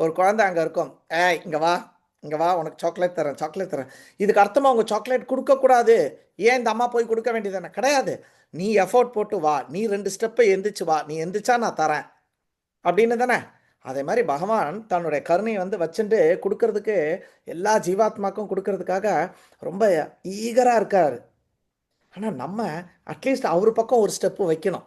ஒரு குழந்தை அங்கே இருக்கும், இங்கே வா இங்கே வா, உனக்கு சாக்லேட் தரேன். இதுக்கு அர்த்தமாக அவங்க சாக்லேட் கொடுக்கக்கூடாது. ஏன் இந்த அம்மா போய் கொடுக்க வேண்டியதானே? கிடையாது. நீ எஃபோர்ட் போட்டு வா, நீ 2 ஸ்டெப்பை எந்திரிச்சு வா, நீ எந்திரிச்சா நான் தரேன் அப்படின்னு தானே. அதே மாதிரி பகவான் தன்னுடைய கருணையை வச்சுட்டு கொடுக்கறதுக்கு, எல்லா ஜீவாத்மாக்கும் கொடுக்கறதுக்காக ரொம்ப ஈகராக இருக்கார். ஆனால் நம்ம அட்லீஸ்ட் அவர் பக்கம் ஒரு ஸ்டெப்பு வைக்கணும்.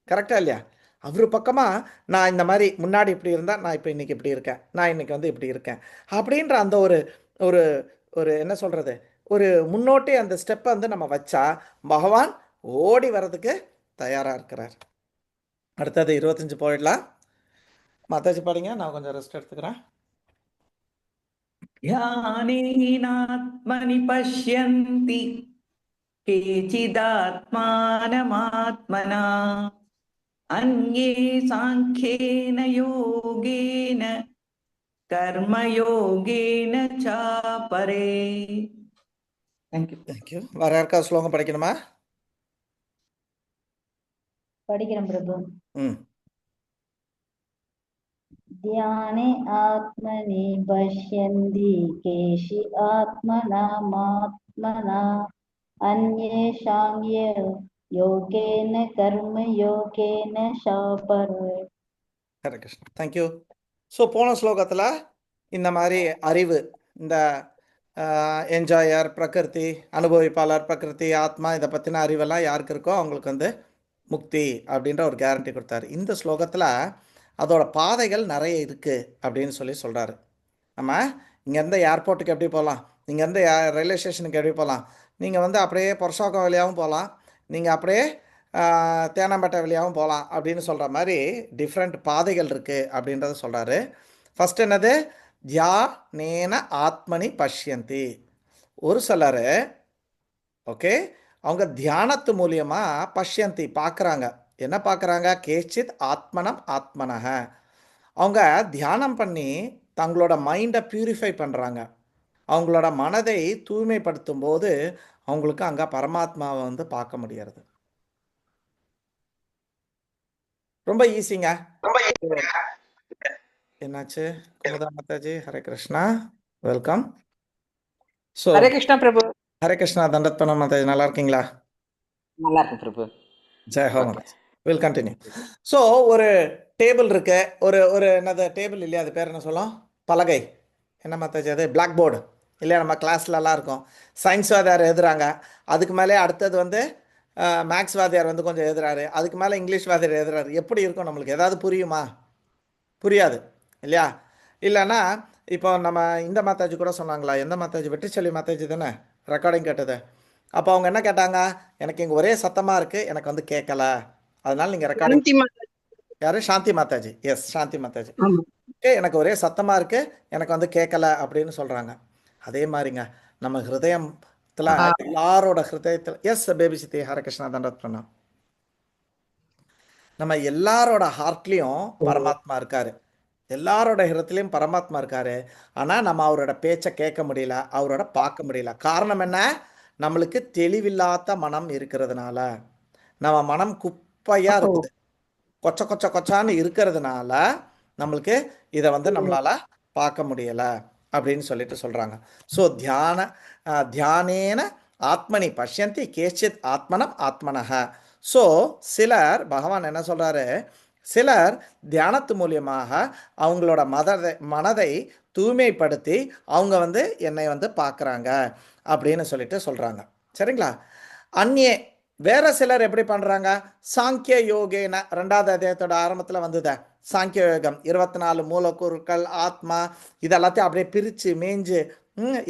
கரெக்டாக இல்லையா? அவர் பக்கமாக நான் இந்த மாதிரி முன்னாடி இப்படி இருந்தால் நான் இப்போ இன்றைக்கி இப்படி இருக்கேன், நான் இன்றைக்கி இப்படி இருக்கேன் அப்படின்ற அந்த ஒரு ஒரு ஒரு என்ன சொல்கிறது, ஒரு முன்னோட்டி அந்த ஸ்டெப்பை நம்ம வச்சா பகவான் ஓடி வர்றதுக்கு தயாராக இருக்கிறார். அடுத்தது 25 போயிடலாம். மாதாஜி படிங்க, நான் கொஞ்சம் ரெஸ்ட் எடுத்துக்கிறேன். ध्यानेनात्मनि पश्यन्ति केचिदात्मानमात्मना अन्ये साङ्ख्येन योगेन कर्मयोगेन चापरे. தேங்க்யூ. வேற யாருக்காவது ஸ்லோகம் படிக்கணுமா? படிக்கிறேன் பிரபு. ம். ध्याने आत्मनि पश्यन्ति केशि आत्मनामात्मना अन्ये साङ्ख्य योगेन कर्मयोगेन शापरे. ஹரே கிருஷ்ணா. தேங்க்யூ. ஸோ போன ஸ்லோகத்தில் இந்த மாதிரி அறிவு, இந்த என்ஜாயர், பிரகிருதி அனுபவிப்பாளர், பிரகிருதி ஆத்மா, இதை பற்றின அறிவெல்லாம் யாருக்கு இருக்கோ அவங்களுக்கு முக்தி அப்படின்ற ஒரு கேரண்டி கொடுத்தாரு. இந்த ஸ்லோகத்தில் அதோட பாதைகள் நிறைய இருக்குது அப்படின்னு சொல்கிறாரு. நம்ம இங்கேருந்து ஏர்போர்ட்டுக்கு எப்படி போகலாம், இங்கேருந்து ரயில்வே ஸ்டேஷனுக்கு எப்படி போகலாம், நீங்கள் அப்படியே பொருஷாக்கம் வழியாகவும் போகலாம், நீங்கள் அப்படியே தேனாம்பேட்டை வழியாகவும் போகலாம் அப்படின்னு சொல்கிற மாதிரி டிஃப்ரெண்ட் பாதைகள் இருக்குது அப்படின்றத சொல்கிறாரு. ஃபஸ்ட் என்னது, தியானேன ஆத்மனி பஷ்யந்தி. ஒரு சிலர் ஓகே, அவங்க தியானத்து மூலியமாக பஷ்யந்தி பார்க்குறாங்க. என்ன பார்க்குறாங்க? கேச்சித் ஆத்மனம் ஆத்மனக. அவங்க தியானம் பண்ணி தங்களோட மைண்டை பியூரிஃபை பண்ணுறாங்க. அவங்களோட மனதை தூய்மைப்படுத்தும் போது அவங்களுக்கு அங்கே பரமாத்மாவை பார்க்க முடியாது. ரொம்ப ஈஸிங்க. என்னாச்சு குமுதா மாதாஜி? ஹரே கிருஷ்ணா. வெல்கம். ஸோ ஹரே கிருஷ்ணா பிரபு. ஹரே கிருஷ்ணா, தண்டத் பண்ண மாதாஜி, நல்லா இருக்கீங்களா? நல்லா இருக்கும் பிரபு. ஜெய் ஹோ மாதாஜி. Will continue. ஸோ ஒரு டேபிள் இருக்கு, ஒரு ஒரு என்னது டேபிள் இல்லையா, அது பேர் என்ன சொல்லும், பலகை, என்ன மாதாஜி அது, பிளாக் போர்டு இல்லையா, நம்ம கிளாஸ்லலாம் இருக்கும். சயின்ஸ் வாத்தியார் எழுதுறாங்க, அதுக்கு மேலே அடுத்தது வந்து மேக்ஸ் வாத்தியார் வந்து கொஞ்சம் எழுதுறாரு, அதுக்கு மேலே இங்கிலீஷ் வாத்தியார் எழுதுறாரு. எப்படி இருக்கும் நம்மளுக்கு, ஏதாவது புரியுமா? புரியாது இல்லையா? இல்லைன்னா இப்போ நம்ம இந்த மாதாஜி கூட சொன்னாங்களா, எந்த மாதாஜி, வெற்றிச்செல்வி மாதாஜி தானே ரெக்கார்டிங் கேட்டது. அப்போ அவங்க என்ன கேட்டாங்க, எனக்கு இங்கே ஒரே சத்தமாக இருக்குது, எனக்கு வந்து கேட்கல, அதனால நீங்கள் ரெக்கார்டிங். சாந்தி மாதா. யாரு? சாந்தி மாதாஜி. எஸ், சாந்தி மாதாஜி. ஆமா. ஓகே, எனக்கு ஒரே சத்தமாக இருக்குது, எனக்கு வந்து கேட்கல அப்படின்னு சொல்கிறாங்க. அதே மாதிரிங்க நம்ம ஹிருதயத்தில், எல்லாரோட ஹிருதயத்தில், எஸ் பேபி சித்தி, ஹரகிருஷ்ணா தண்டத் பண்ணோம், நம்ம எல்லாரோட ஹார்ட்லேயும் பரமாத்மா இருக்காரு, எல்லாரோட ஹிருதயத்திலையும் பரமாத்மா இருக்காரு. ஆனால் நம்ம அவரோட பேச்சை கேட்க முடியல, அவரோட பார்க்க முடியல. காரணம் என்ன? நம்மளுக்கு தெளிவில்லாத மனம் இருக்கிறதுனால, நம்ம மனம் குப்பையாக இருக்குது, கொச்ச கொச்ச கொச்சான்னு இருக்கிறதுனால நம்மளுக்கு இதை வந்து நம்மளால பார்க்க முடியலை அப்படின்னு சொல்லிட்டு சொல்கிறாங்க. ஸோ தியானேன ஆத்மனி பஷ்யந்தி கேச்சித் ஆத்மனம் ஆத்மனஹ. ஸோ சிலர், பகவான் என்ன சொல்கிறாரு, சிலர் தியானத்து மூலியமாக அவங்களோட மனதை தூய்மைப்படுத்தி அவங்க வந்து என்னை வந்து பார்க்குறாங்க அப்படின்னு சொல்லிட்டு சொல்கிறாங்க. சரிங்களா? அந்நே வேற சிலர் எப்படி பண்ணுறாங்க, சாங்கிய யோகேன, 2வது அத்தியாயத்தோட ஆரம்பத்தில் வந்தது சாங்கிய யோகம், 24 மூலக்கூறுகள் ஆத்மா, இதெல்லாத்தையும் அப்படியே பிரித்து மேய்ஞ்சு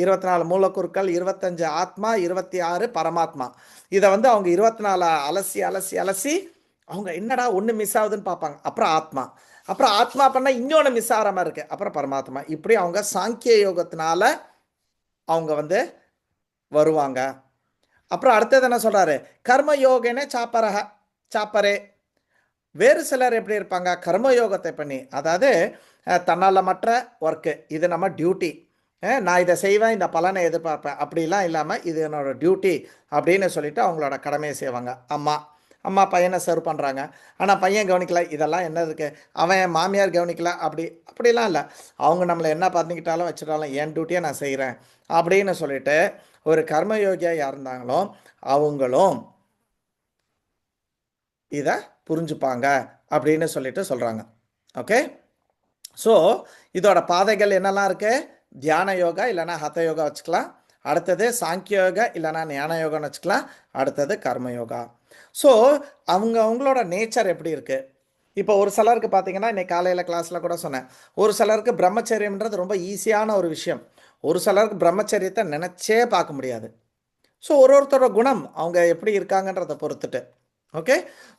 24 மூலக்கூறுகள், 25 ஆத்மா, 26 பரமாத்மா. இதை வந்து அவங்க 24 அலசி அலசி அலசி அவங்க என்னடா ஒன்று மிஸ் ஆகுதுன்னு பார்ப்பாங்க. அப்புறம் ஆத்மா பண்ணால் இன்னொன்று மிஸ் ஆகிற மாதிரி இருக்குது, அப்புறம் பரமாத்மா. இப்படி அவங்க சாங்கிய யோகத்தினால அவங்க வந்து வருவாங்க. அப்புறம் அடுத்தது என்ன சொல்கிறாரு, கர்ம யோகனே சாப்பரே. வேறு சிலர் எப்படி இருப்பாங்க, கர்மயோகத்தை பண்ணி, அதாவது தன்னால் மற்ற ஒர்க்கு, இது நம்ம டியூட்டி, நான் இதை செய்வேன், இந்த பலனை எதிர்பார்ப்பேன், அப்படிலாம் இல்லாமல் இது என்னோட டியூட்டி அப்படின்னு சொல்லிட்டு அவங்களோட கடமையை செய்வாங்க. அம்மா பையனை சர்வ் பண்ணுறாங்க, ஆனால் பையன் கவனிக்கல, இதெல்லாம் என்ன இருக்குது, அவன் மாமியார் கவனிக்கல, அப்படிலாம் இல்லை, அவங்க நம்மளை என்ன பண்ணிக்கிட்டாலும் வச்சுட்டாலும் என் டியூட்டியை நான் செய்கிறேன் அப்படின்னு சொல்லிட்டு ஒரு கர்மயோகியாக யார் இருந்தாங்களோ அவங்களும் இதை புரிஞ்சுப்பாங்க அப்படின்னு சொல்லிட்டு சொல்கிறாங்க. ஓகே, ஸோ இதோட பாதைகள் என்னெல்லாம் இருக்குது, தியான யோகா இல்லைனா ஹத யோகா வச்சுக்கலாம், அடுத்தது சாங்கிய யோகா இல்லைனா ஞான யோகான்னு வச்சுக்கலாம், அடுத்தது கர்மயோகா. ஸோ அவங்களோட நேச்சர் எப்படி இருக்குது. இப்போ ஒரு சிலருக்கு பார்த்தீங்கன்னா, இன்னைக்கு காலையில் கிளாஸில் கூட சொன்னேன், ஒரு சிலருக்கு பிரம்மச்சரியம்ன்றது ரொம்ப ஈஸியான ஒரு விஷயம், ஒரு சிலருக்கு பிரம்மச்சரியத்தை நினச்சே பார்க்க முடியாது. ஸோ ஒருத்தரோட குணம் அவங்க எப்படி இருக்காங்கன்றதை பொறுத்துட்டு. ஓகே,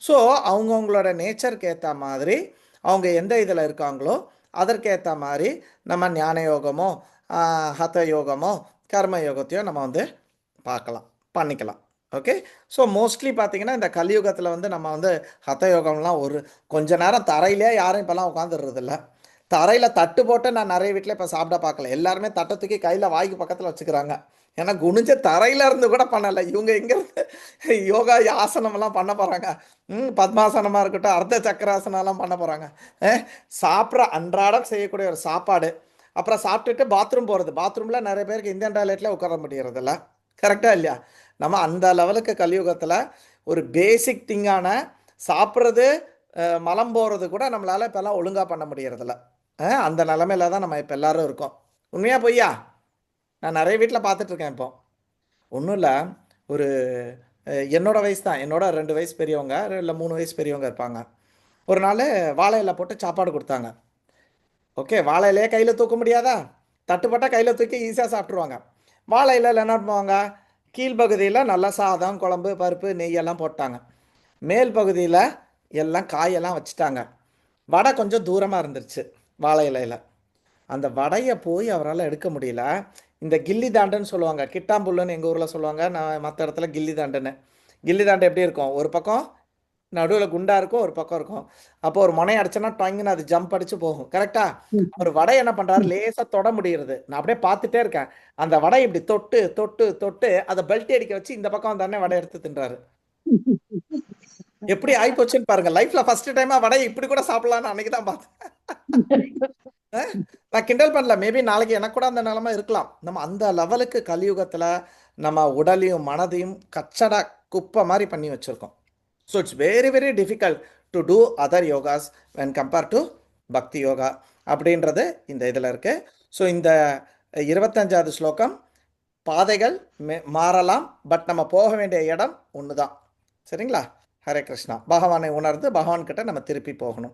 ஸோ அவங்கவுங்களோட நேச்சருக்கு ஏற்ற மாதிரி அவங்க எந்த இதில் இருக்காங்களோ அதற்கேற்ற மாதிரி நம்ம ஞான யோகமோ ஹத யோகமோ கர்ம யோகத்தையோ நம்ம வந்து பண்ணிக்கலாம். ஓகே, ஸோ மோஸ்ட்லி பார்த்தீங்கன்னா இந்த கலியுகத்தில் வந்து நம்ம வந்து ஹத யோகம்லாம் ஒரு கொஞ்ச நேரம் தரையிலே யாரும் இப்போல்லாம் உட்காந்துடுறதில்ல. தரையில் தட்டு போட்டு நான் நிறைய வீட்டில் இப்போ சாப்பிட பார்க்கல, எல்லாருமே தட்டை தூக்கி கையில் வாய்க்கு பக்கத்தில் வச்சுக்கிறாங்க. ஏன்னா குனிஞ்ச தரையில இருந்து கூட பண்ணலை, இவங்க எங்கேருந்து யோகா ஆசனமெல்லாம் பண்ண போகிறாங்க, பத்மாசனமாக இருக்கட்டும், அர்த்த சக்கராசனம்லாம் பண்ண போகிறாங்க. சாப்பிட்ற அன்றாடம் செய்யக்கூடிய ஒரு சாப்பாடு, அப்புறம் சாப்பிட்டுட்டு பாத்ரூம் போகிறது, பாத்ரூமில் நிறைய பேருக்கு இந்தியன் டாய்லெட்டில் உட்கார முடியறதில்ல. கரெக்டாக இல்லையா? நம்ம அந்த லெவலுக்கு கலியுகத்தில் ஒரு பேசிக் திங்கான சாப்பிட்றது மலம் போகிறது கூட நம்மளால் இப்போல்லாம் ஒழுங்காக பண்ண முடியறதில்ல. அந்த நிலமையில தான் நம்ம இப்போ எல்லோரும் இருக்கோம். உண்மையாக பொய்யா? நான் நிறைய வீட்டில் பார்த்துட்ருக்கேன். இப்போ ஒன்றும் இல்லை, ஒரு என்னோட வயசு தான், என்னோட 2 வயசு பெரியவங்க இல்லை 3 வயசு பெரியவங்க இருப்பாங்க. ஒரு நாள் வாழை இலை போட்டு சாப்பாடு கொடுத்தாங்க. ஓகே, வாழை இலையே கையில் தூக்க முடியாதா, தட்டுப்பட்டால் கையில் தூக்கி ஈஸியாக சாப்பிட்ருவாங்க. வாழை இலையில் என்ன பண்ணுவாங்க, கீழ்ப்பகுதியில் நல்லா சாதம் குழம்பு பருப்பு நெய்யெல்லாம் போட்டாங்க, மேல் பகுதியில் எல்லாம் காயெல்லாம் வச்சுட்டாங்க. வடை கொஞ்சம் தூரமாக இருந்துருச்சு வாழை இலையில், அந்த வடையை போய் அவரால் எடுக்க முடியல. இந்த கில்லி தாண்டுன்னு சொல்லுவாங்க, கிட்டாம்புல்லுன்னு எங்கள் ஊரில் சொல்லுவாங்க, நான் மற்ற இடத்துல கில்லி தாண்டுன்னு. கில்லி தாண்டு எப்படி இருக்கும், ஒரு பக்கம் நடுவில் குண்டாக இருக்கும், ஒரு பக்கம் இருக்கும். அப்போ ஒரு முனை அடிச்சோன்னா டாங்குன்னு அது ஜம்ப் அடிச்சு போகும். கரெக்டா? ஒரு வடை என்ன பண்ணுறாரு, லேசாக தொட முடியுறது, நான் அப்படியே பார்த்துட்டே இருக்கேன். அந்த வடை இப்படி தொட்டு தொட்டு தொட்டு அதை பெல்ட் அடிக்க வச்சு இந்த பக்கம் தானே வடை எடுத்து தின்றாரு. எப்படி ஆயிப்போச்சுன்னு பாருங்க. லைஃப்ல ஃபர்ஸ்ட் டைமா வடை இப்படி கூட சாப்பிடலான்னு அன்னைக்கு தான் பார்த்தேன். நான் கிண்டல் பண்ணல, மேபி நாளைக்கு எனக்கு கூட அந்த நிலைமை இருக்கலாம். நம்ம அந்த லெவலுக்கு கலியுகத்தில் நம்ம உடலையும் மனதையும் கச்சடா குப்பை மாதிரி பண்ணி வச்சுருக்கோம். So it's very very difficult to do other yogas when compare to bhakti yoga அப்படின்றது இந்த இதில் இருக்குது. ஸோ இந்த 25வது ஸ்லோகம், பாதைகள் மாறலாம், பட் நம்ம போக வேண்டிய இடம் ஒன்று தான். சரிங்களா? ஹரே கிருஷ்ணா. பகவானை உணர்ந்து பகவான்கிட்ட நம்ம திருப்பி போகணும்.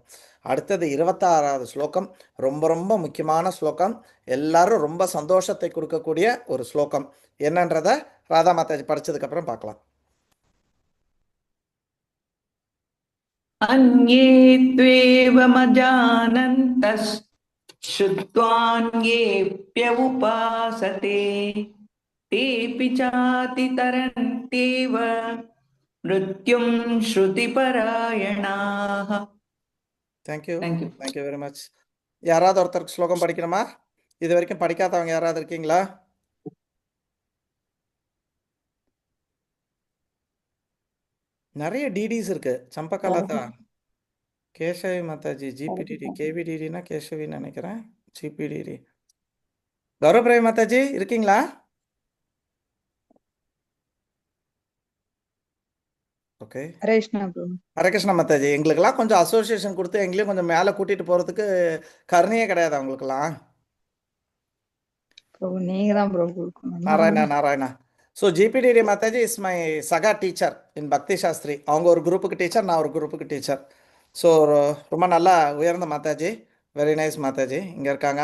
அடுத்தது 26வது ஸ்லோகம், ரொம்ப ரொம்ப முக்கியமான ஸ்லோகம், எல்லாரும் ரொம்ப சந்தோஷத்தை கொடுக்கக்கூடிய ஒரு ஸ்லோகம். என்னன்றதை ராதா மாதாஜி படித்ததுக்கப்புறம் பார்க்கலாம். अन्ये त्वेवमजानन्तः श्रुत्वान्येऽप्य उपासते तेऽपि चातितरन्त्येव मृत्युं श्रुतिपरायणाः. Thank you Thank you. Thank you very much. யாராவது ஒருத்தருக்கு ஸ்லோகம் படிக்கணுமா? இது வரைக்கும் படிக்காதவங்க யாராவது இருக்கீங்களா? நிறைய டிடிஸ் இருக்கு. சம்பகலதா, கேசவி மாதாஜி, ஜிபிடிடி, கேவிடிடினா கேசவின்னு நினைக்கிறேன், ஜிபிடிடி. கௌரவபிரவி மாதாஜி இருக்கீங்களா? ஓகே, ஹரே கிருஷ்ணா பிரபு. ஹரே கிருஷ்ணா மாதாஜி. எங்களுக்கெல்லாம் கொஞ்சம் அசோசியேஷன் கொடுத்து எங்களையும் கொஞ்சம் மேலே கூட்டிகிட்டு போகிறதுக்கு கருணையே கிடையாது அவங்களுக்கெல்லாம். பிரபு நீங்க தான் பிரபு கொடுக்கணும். Narayana Narayana. So GPTD Mataji is my சகா டீச்சர் இன் பக்தி சாஸ்திரி. அவங்க ஒரு குரூப்புக்கு டீச்சர், நான் ஒரு குரூப்புக்கு டீச்சர். ஸோ ரொம்ப நல்லா உயர்ந்த மாதாஜி, வெரி நைஸ் மாதாஜி இங்கே இருக்காங்க.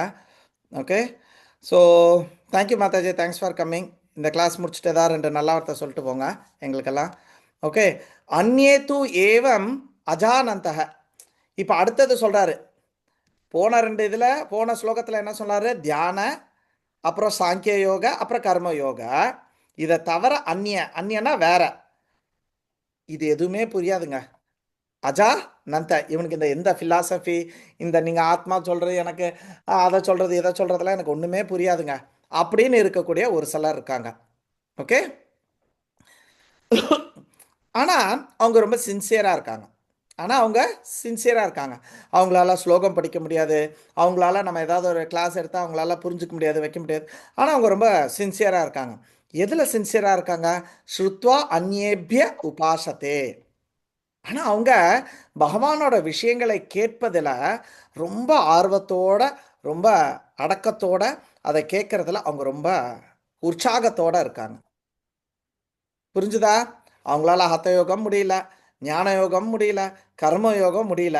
Okay, so thank you Mataji, thanks for coming. இந்த கிளாஸ் முடிச்சுட்டு ஏதாவது 2 நல்ல வார்த்தை சொல்லிட்டு போங்க எங்களுக்கெல்லாம். ஓகே, அந்நேத்து ஏவம் அஜானந்தக. இப்போ அடுத்தது சொல்கிறாரு. போன 2 இதில், போன ஸ்லோகத்தில் என்ன சொன்னார்? தியான, அப்புறம் சாங்கிய யோகா, அப்புறம் கர்ம யோகா. இதை தவிர அந்நியனா வேற, இது எதுவுமே புரியாதுங்க. அஜா நந்த, இவனுக்கு இந்த எந்த ஃபிலாசபி, இந்த நீங்கள் ஆத்மா சொல்கிறது, எனக்கு அதை சொல்கிறது, இதை சொல்கிறதுலாம் எனக்கு ஒன்றுமே புரியாதுங்க அப்படின்னு இருக்கக்கூடிய ஒரு சிலர் இருக்காங்க. ஓகே, ஆனால் அவங்க ரொம்ப சின்சியராக இருக்காங்க. அவங்களால ஸ்லோகம் படிக்க முடியாது, அவங்களால நம்ம ஏதாவது ஒரு கிளாஸ் எடுத்தால் அவங்களால புரிஞ்சிக்க முடியாது, வைக்க முடியாது. ஆனால் அவங்க ரொம்ப சின்சியராக இருக்காங்க. எதில் சின்சியராக இருக்காங்க? ஸ்ருத்வா அந்நேபிய உபாசத்தே. ஆனால் அவங்க பகவானோட விஷயங்களை கேட்பதில் ரொம்ப ஆர்வத்தோட, ரொம்ப அடக்கத்தோட அதை கேட்கறதுல அவங்க ரொம்ப உற்சாகத்தோடு இருக்காங்க. புரிஞ்சுதா? அவங்களால ஹத்த யோகம் முடியல, ஞான யோகம் முடியல, கர்ம யோகம் முடியல.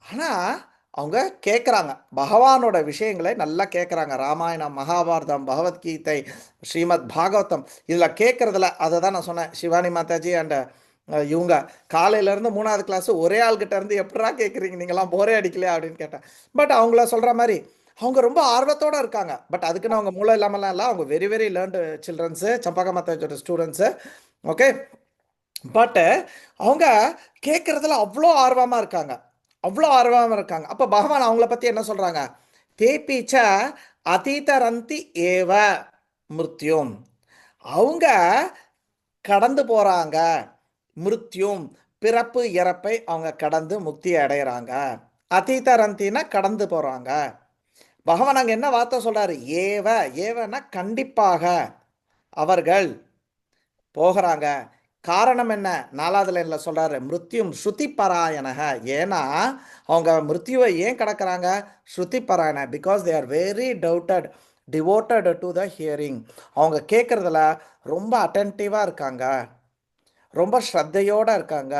ஆனால் அவங்க கேட்குறாங்க, பகவானோட விஷயங்களை நல்லா கேட்குறாங்க. ராமாயணம், மகாபாரதம், பகவத்கீதை, ஸ்ரீமத் பாகவதம், இதில் கேட்குறதுல அதை தான் நான் சொன்னேன். சிவானி மாதாஜி அண்ட் இவங்க காலையிலேருந்து 3வது கிளாஸ் ஒரே ஆள்கிட்ட இருந்து எப்படா கேட்குறீங்க, நீங்களாம் போரே அடிக்கலையா அப்படின்னு கேட்டேன். பட் அவங்கள சொல்கிற மாதிரி அவங்க ரொம்ப ஆர்வத்தோடு இருக்காங்க. பட் அதுக்குன்னு அவங்க மூளை இல்லாமலாம் இல்லை, அவங்க very very learned childrens, Champaka மாதாஜியோட ஸ்டூடெண்ட்ஸு. ஓகே, பட்டு அவங்க கேட்குறதுல அவ்வளோ ஆர்வமாக இருக்காங்க. அப்போ பகவான் அவங்கள பற்றி என்ன சொல்கிறாங்க? தேபீச்ச அதீதரந்தி ஏவ மிருத்யும். அவங்க கடந்து போகிறாங்க, மிருத்யும் பிறப்பு இறப்பை அவங்க கடந்து முக்தி அடைகிறாங்க. அதீதரந்தினா கடந்து போகிறாங்க. பகவான் அங்கே என்ன வார்த்தை சொல்கிறாரு? ஏவனா கண்டிப்பாக அவர்கள் போகிறாங்க. காரணம் என்ன? 4வது லைனில் சொல்கிறாரு, மிருத்யும் ஸ்ருதி பராயணக. ஏன்னா அவங்க மிருத்யுவை ஏன் கடக்கிறாங்க? ஸ்ருதி பராயண, because they are very devoted to the hearing. அவங்க கேட்குறதுல ரொம்ப அட்டென்டிவாக இருக்காங்க, ரொம்ப ஸ்ரத்தையோடு இருக்காங்க,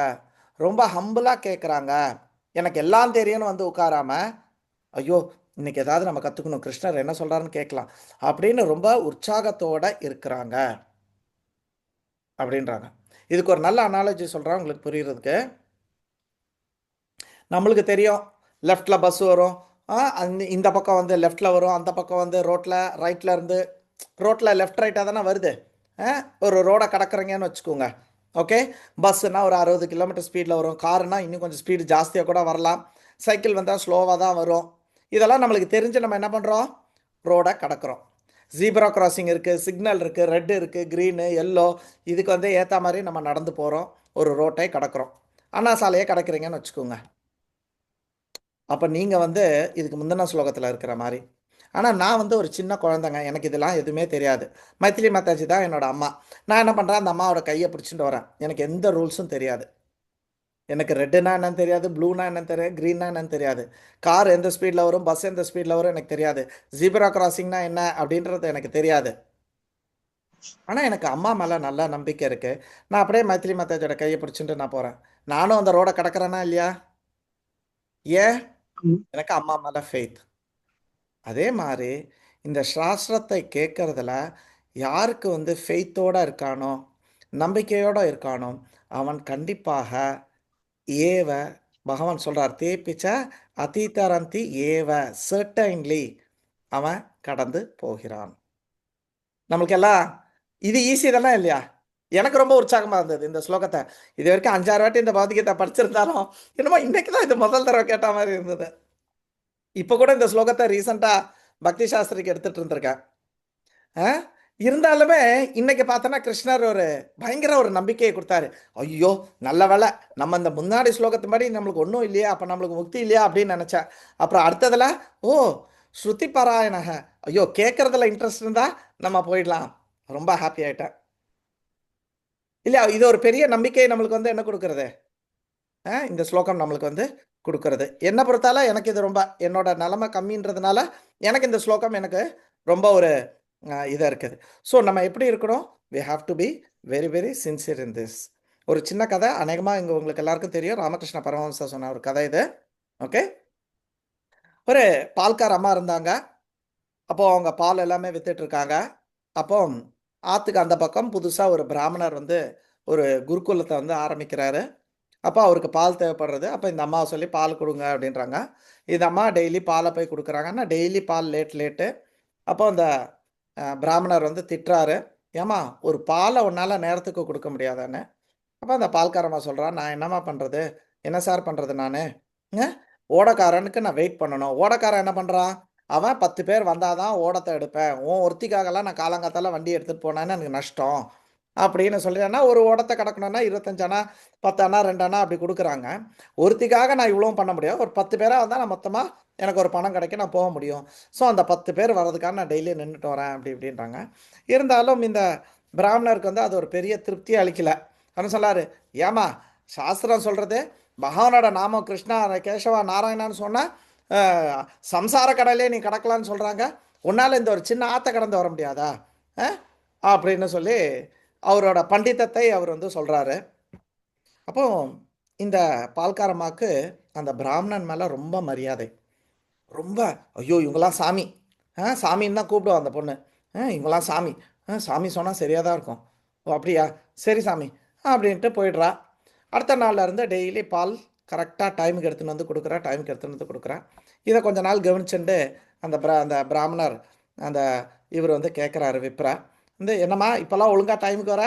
ரொம்ப ஹம்பிளாக கேட்குறாங்க. எனக்கு எல்லாம் தெரியும்னு வந்து உட்காராம, ஐயோ இன்னைக்கு ஏதாவது நம்ம கற்றுக்கணும், கிருஷ்ணர் என்ன சொல்கிறாருன்னு கேட்கலாம் அப்படின்னு ரொம்ப உற்சாகத்தோடு இருக்கிறாங்க அப்படின்றாங்க. இதுக்கு ஒரு நல்ல அனாலஜி சொல்கிறேன் உங்களுக்கு புரியுறதுக்கு. நம்மளுக்கு தெரியும், லெஃப்டில் பஸ் வரும், இந்த பக்கம் வந்து லெஃப்டில் வரும், அந்த பக்கம் வந்து ரைட்டில் இருந்து ரோட்டில் லெஃப்ட் ரைட்டாக தானே வருது. ஒரு ரோடை கடக்குறீங்கன்னு வச்சுக்கோங்க. ஓகே, பஸ்ஸுனால் ஒரு 60 கிலோமீட்டர் ஸ்பீடில் வரும், காருனா இன்னும் கொஞ்சம் ஸ்பீடு ஜாஸ்தியாக கூட வரலாம், சைக்கிள் வந்தால் ஸ்லோவாக தான் வரும். இதெல்லாம் நம்மளுக்கு தெரிஞ்சு நம்ம என்ன பண்ணுறோம்? ரோடை கடக்கிறோம். ஜீப்ரா கிராசிங் இருக்குது, சிக்னல் இருக்குது, ரெட்டு இருக்குது, க்ரீனு, எல்லோ, இதுக்கு வந்து ஏற்ற மாதிரி நம்ம நடந்து போகிறோம், ஒரு ரோட்டை கடக்கிறோம். அண்ணா சாலையை கடக்கிறீங்கன்னு வச்சுக்கோங்க. அப்போ நீங்கள் வந்து இதுக்கு முந்தின ஸ்லோகத்தில் இருக்கிற மாதிரி. ஆனால் நான் வந்து ஒரு சின்ன குழந்தைங்க, எனக்கு இதெல்லாம் எதுவுமே தெரியாது. மைத்திலி மாதாஜி தான் என்னோட அம்மா. நான் என்ன பண்ணுறேன், அந்த அம்மாவோட கையை பிடிச்சிட்டு வரேன். எனக்கு எந்த ரூல்ஸும் தெரியாது. எனக்கு ரெட்டுனா என்னன்னு தெரியாது, ப்ளூனா என்னன்னு தெரியாது, க்ரீன்னா என்னன்னு தெரியாது. கார் எந்த ஸ்பீடில் வரும், பஸ் எந்த ஸ்பீடில் வரும் எனக்கு தெரியாது. ஜீப்ரா கிராசிங்னா என்ன அப்படின்றது எனக்கு தெரியாது. ஆனால் எனக்கு அம்மா மேலே நல்ல நம்பிக்கை இருக்குது. நான் அப்படியே மைத்திலி மாதாஜியோட கையை பிடிச்சிட்டு நான் போகிறேன். நானும் அந்த ரோடை கடக்கிறேனா இல்லையா? ஏன்? எனக்கு அம்மா மேலே ஃபெய்த். அதே மாதிரி இந்த சாஸ்திரத்தை கேட்கறதுல யாருக்கு வந்து ஃபெய்த்தோடு இருக்கானோ, நம்பிக்கையோடு இருக்கானோ, அவன் கண்டிப்பாக ஏவ பகவான் சொல்கிறார், தேப்பிச்ச அதீதரந்தி ஏவ சர்டைன்லி அவன் கடந்து போகிறான். நம்மளுக்கெல்லாம் இது ஈஸி தானே இல்லையா? எனக்கு ரொம்ப உற்சாகமாக இருந்தது இந்த ஸ்லோகத்தை. இது வரைக்கும் 5-6 வாட்டி இந்த பௌதிகத்தை படிச்சிருந்தாலும் என்னமோ இன்னைக்கு தான் இது முதல் தடவை கேட்ட மாதிரி இருந்தது. இப்போ கூட இந்த ஸ்லோகத்தை ரீசெண்டாக பக்தி சாஸ்திரிக்கு எடுத்துகிட்டு இருந்திருக்கேன். இருந்தாலுமே இன்னைக்கு பார்த்தோன்னா கிருஷ்ணர் ஒரு பயங்கர ஒரு நம்பிக்கையை கொடுத்தாரு. ஐயோ நல்ல வேலை, நம்ம இந்த முன்னாடி ஸ்லோகத்து மாதிரி நம்மளுக்கு ஒன்றும் இல்லையா, அப்போ நம்மளுக்கு முக்தி இல்லையா அப்படின்னு நினச்சேன். அப்புறம் அடுத்ததில் ஸ்ருதி பாராயணக, ஐயோ கேட்குறதுல இன்ட்ரெஸ்ட் இருந்தால் நம்ம போயிடலாம். ரொம்ப ஹாப்பி ஆகிட்டேன் இல்லையா? இது ஒரு பெரிய நம்பிக்கையை நம்மளுக்கு வந்து என்ன கொடுக்குறது, இந்த ஸ்லோகம் நம்மளுக்கு வந்து கொடுக்கறது. என்னை பொறுத்தால எனக்கு இது ரொம்ப, என்னோட நிலைமை கம்மின்றதுனால எனக்கு இந்த ஸ்லோகம் எனக்கு ரொம்ப ஒரு இதாக இருக்குது. ஸோ நம்ம எப்படி இருக்கணும், we have to be very very sincere in this. ஒரு சின்ன கதை, அநேகமாக இங்கே உங்களுக்கு எல்லாருக்கும் தெரியும், ராமகிருஷ்ண பரமஹம்சர் சொன்ன ஒரு கதை இது. ஓகே, ஒரு பால்கார அம்மா இருந்தாங்க. அப்போது அவங்க பால் எல்லாமே வித்துட்ருக்காங்க. அப்போ ஆற்றுக்கு அந்த பக்கம் புதுசாக ஒரு பிராமணர் வந்து ஒரு குருகுலத்தை வந்து ஆரம்பிக்கிறாரு. அப்போ அவருக்கு பால் தேவைப்படுறது. அப்போ இந்த அம்மாவை சொல்லி பால் கொடுங்க அப்படின்றாங்க. இந்த அம்மா டெய்லி பாலை போய் கொடுக்குறாங்க. ஆனால் டெய்லி பால் லேட்டு. அப்போ அந்த பிராமணர் வந்து திட்டுறாரு, ஏம்மா ஒரு பாலை உன்னால் நேரத்துக்கு கொடுக்க முடியாதான்னு. அப்போ அந்த பால்காரம்மா சொல்கிறான், நான் என்னம்மா பண்ணுறது, என்ன சார் பண்ணுறது, நான் ஓடக்காரனுக்கு நான் வெயிட் பண்ணணும். ஓடக்காரன் என்ன பண்ணுறான், அவன் 10 பேர் வந்தால் தான் ஓடத்தை எடுப்பேன். ஒருத்திக்காகலாம் நான் காலங்காத்தால வண்டி எடுத்துகிட்டு போனேன்னு எனக்கு நஷ்டம் அப்படின்னு சொல்லிட்டேன்னா, ஒரு ஓடத்தை கடக்கணும்னா 25 அணா 10 அணா 2 அணா அப்படி கொடுக்குறாங்க. ஒருத்திக்காக நான் இவ்வளோ பண்ண முடியாது. ஒரு 10 பேராக வந்தால் நான் மொத்தமாக எனக்கு ஒரு பணம் கிடைக்கும், நான் போக முடியும். ஸோ அந்த 10 பேர் வர்றதுக்காக நான் டெய்லி நின்றுட்டு வரேன் அப்படின்றாங்க. இருந்தாலும் இந்த பிராமணருக்கு வந்து அது ஒரு பெரிய திருப்தியை அளிக்கலை. அவன் சொல்லார், ஏமா சாஸ்திரம் சொல்கிறது பகவானோட நாமம் கிருஷ்ணா கேசவா நாராயணான்னு சொன்னால் சம்சார கடலே நீ கடக்கலான்னு சொல்கிறாங்க, உன்னால் இந்த ஒரு சின்ன ஆற்றை கடந்து வர முடியாதா அப்படின்னு சொல்லி அவரோட பண்டிதத்தை அவர் வந்து சொல்கிறாரு. அப்போ இந்த பால்காரம்மாக்கு அந்த பிராமணன் மேலே ரொம்ப மரியாதை, ரொம்ப ஐயோ இவங்களாம் சாமி, சாமின்னு தான் கூப்பிடுவோம் அந்த பொண்ணு. இவங்களாம் சாமி, சாமி சொன்னால் சரியாக தான் இருக்கும். ஓ அப்படியா, சரி சாமி அப்படின்ட்டு போயிடுறா. அடுத்த நாளில் இருந்து டெய்லி பால் கரெக்டாக டைமுக்கு எடுத்துன்னு வந்து கொடுக்குறா. இதை கொஞ்ச நாள் கவனிச்சுட்டு அந்த பிராமணர் அந்த இவர் வந்து கேட்குறாரு, விப்ரா வந்து, என்னம்மா இப்போல்லாம் ஒழுங்காக டைமுக்கு வர,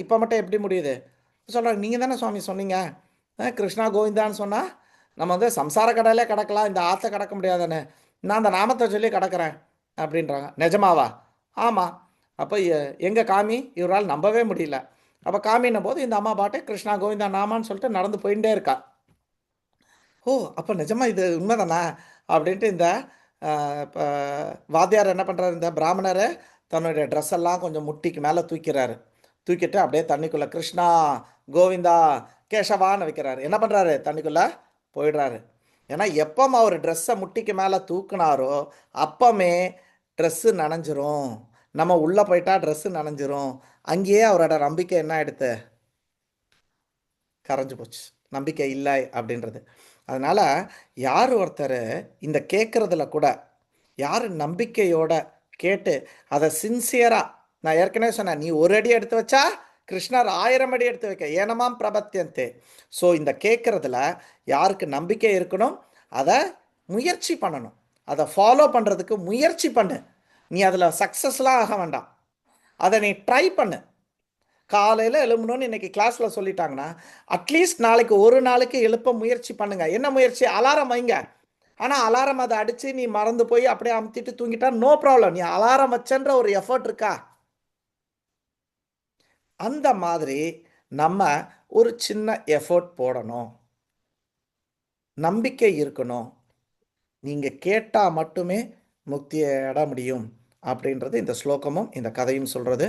இப்போ மட்டும் எப்படி முடியுது சொல்கிறாங்க. நீங்கள் தானே சுவாமி சொன்னீங்க கிருஷ்ணா கோவிந்தான்னு சொன்னால் நம்ம வந்து சம்சார கடலே கடக்கலாம், இந்த ஆற்றை கடக்க முடியாதானே, நான் அந்த நாமத்தை சொல்லி கடக்கிறேன் அப்படின்றாங்க. நிஜமாவா? ஆமாம். அப்போ எங்கே காமி, இவரால் நம்பவே முடியல. அப்போ காமின்னும் போது இந்த அம்மா பாட்டு கிருஷ்ணா கோவிந்தா நாமான்னு சொல்லிட்டு நடந்து போயிட்டே இருக்கா. ஓ அப்போ நிஜமா இது உண்மைதானா அப்படின்ட்டு இந்த வாத்தியார் என்ன பண்ணுறாரு, இந்த பிராமணரை தன்னுடைய ட்ரெஸ் எல்லாம் கொஞ்சம் முட்டிக்கு மேலே தூக்கிட்டு அப்படியே தண்ணிக்குள்ளே கிருஷ்ணா கோவிந்தா கேசவான்னு வைக்கிறாரு. என்ன பண்ணுறாரு, தண்ணிக்குள்ளே போயிடுறாரு. ஏன்னா எப்போ அவர் ட்ரெஸ்ஸை முட்டிக்கு மேலே தூக்குனாரோ அப்பமே ட்ரெஸ்ஸு நனைஞ்சிரும். நம்ம உள்ளே போயிட்டா ட்ரெஸ்ஸு நனைஞ்சிரும். அங்கேயே அவரோட நம்பிக்கை என்ன ஆகிடுது, கரைஞ்சி போச்சு, நம்பிக்கை இல்லை அப்படின்றது. அதனால் யார் ஒருத்தர் இந்த கேட்குறதுல கூட யார் நம்பிக்கையோட கேட்டு அதை சின்சியராக, நான் ஏற்கனவே சொன்னேன், நீ ஒரு அடி எடுத்து வச்சா கிருஷ்ணர் 1000 அடி எடுத்து வைக்க, ஏனமாம் பிரபத்தியந்தே. ஸோ இந்த கேட்குறதுல யாருக்கு நம்பிக்கை இருக்கணும், அதை முயற்சி பண்ணணும், அதை ஃபாலோ பண்ணுறதுக்கு முயற்சி பண்ணு. நீ அதில் சக்ஸஸ்லாம் ஆக வேண்டாம், அதை நீ ட்ரை பண்ணு. காலையில் எழும்பணும்னு இன்றைக்கி கிளாஸில் சொல்லிட்டாங்கன்னா அட்லீஸ்ட் நாளைக்கு ஒரு நாளைக்கு எழுப்ப முயற்சி பண்ணுங்கள். என்ன முயற்சி, அலாரம் வைங்க. ஆனால் அலாரம் அதை அடித்து நீ மறந்து போய் அப்படியே அமுத்திட்டு தூங்கிட்டா நோ ப்ராப்ளம், நீ அலாரம் வச்சன்ற ஒரு எஃபர்ட் இருக்கா. அந்த மாதிரி நம்ம ஒரு சின்ன எஃபர்ட் போடணும், நம்பிக்கை இருக்கணும். நீங்கள் கேட்டால் மட்டுமே முக்தியை அட முடியும் அப்படின்றது இந்த ஸ்லோகமும் இந்த கதையும் சொல்கிறது.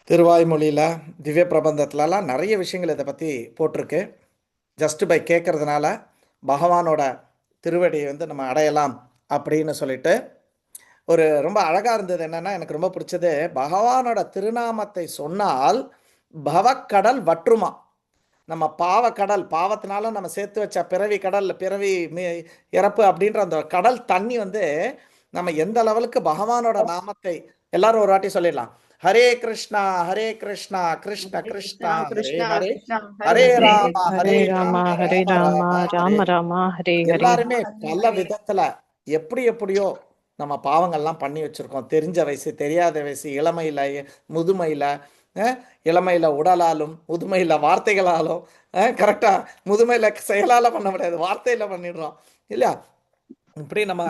திருவாய்மொழியில் திவ்ய பிரபந்தத்துலலாம் நிறைய விஷயங்கள் இதை பற்றி போட்டிருக்கு. ஜஸ்ட் பை கேட்கறதுனால பகவானோட திருவடியை வந்து நம்ம அடையலாம் அப்படின்னு சொல்லிட்டு ஒரு ரொம்ப அழகாக இருந்தது. என்னென்னா எனக்கு ரொம்ப பிடிச்சது, பகவானோட திருநாமத்தை சொன்னால் பவக்கடல் வற்றுமா. நம்ம பாவக்கடல், பாவத்தினால நம்ம சேர்த்து வச்ச பிறவி கடல், பிறவி இறப்பு அப்படின்ற அந்த கடல் தண்ணி வந்து நம்ம எந்த லெவலுக்கு பகவானோட நாமத்தை எல்லாரும் ஒரு வாட்டி சொல்லிடலாம். ஹரே கிருஷ்ணா ஹரே கிருஷ்ணா கிருஷ்ண கிருஷ்ணா ஹரே ஹரே, ஹரே ராமா ஹரே ராமா ராம ராம ராம ஹரே ஹரே. எல்லாருமே பல விதத்துல எப்படியோ நம்ம பாவங்கள்லாம் பண்ணி வச்சிருக்கோம். தெரிஞ்ச வயசு, தெரியாத வயசு, இளமையில, முதுமையில, இளமையில உடலாலும், முதுமையில வார்த்தைகளாலும், கரெக்டா முதுமையில செயலால பண்ண முடியாது, வார்த்தையில பண்ணிடுறோம் இல்லையா? இப்படி நம்ம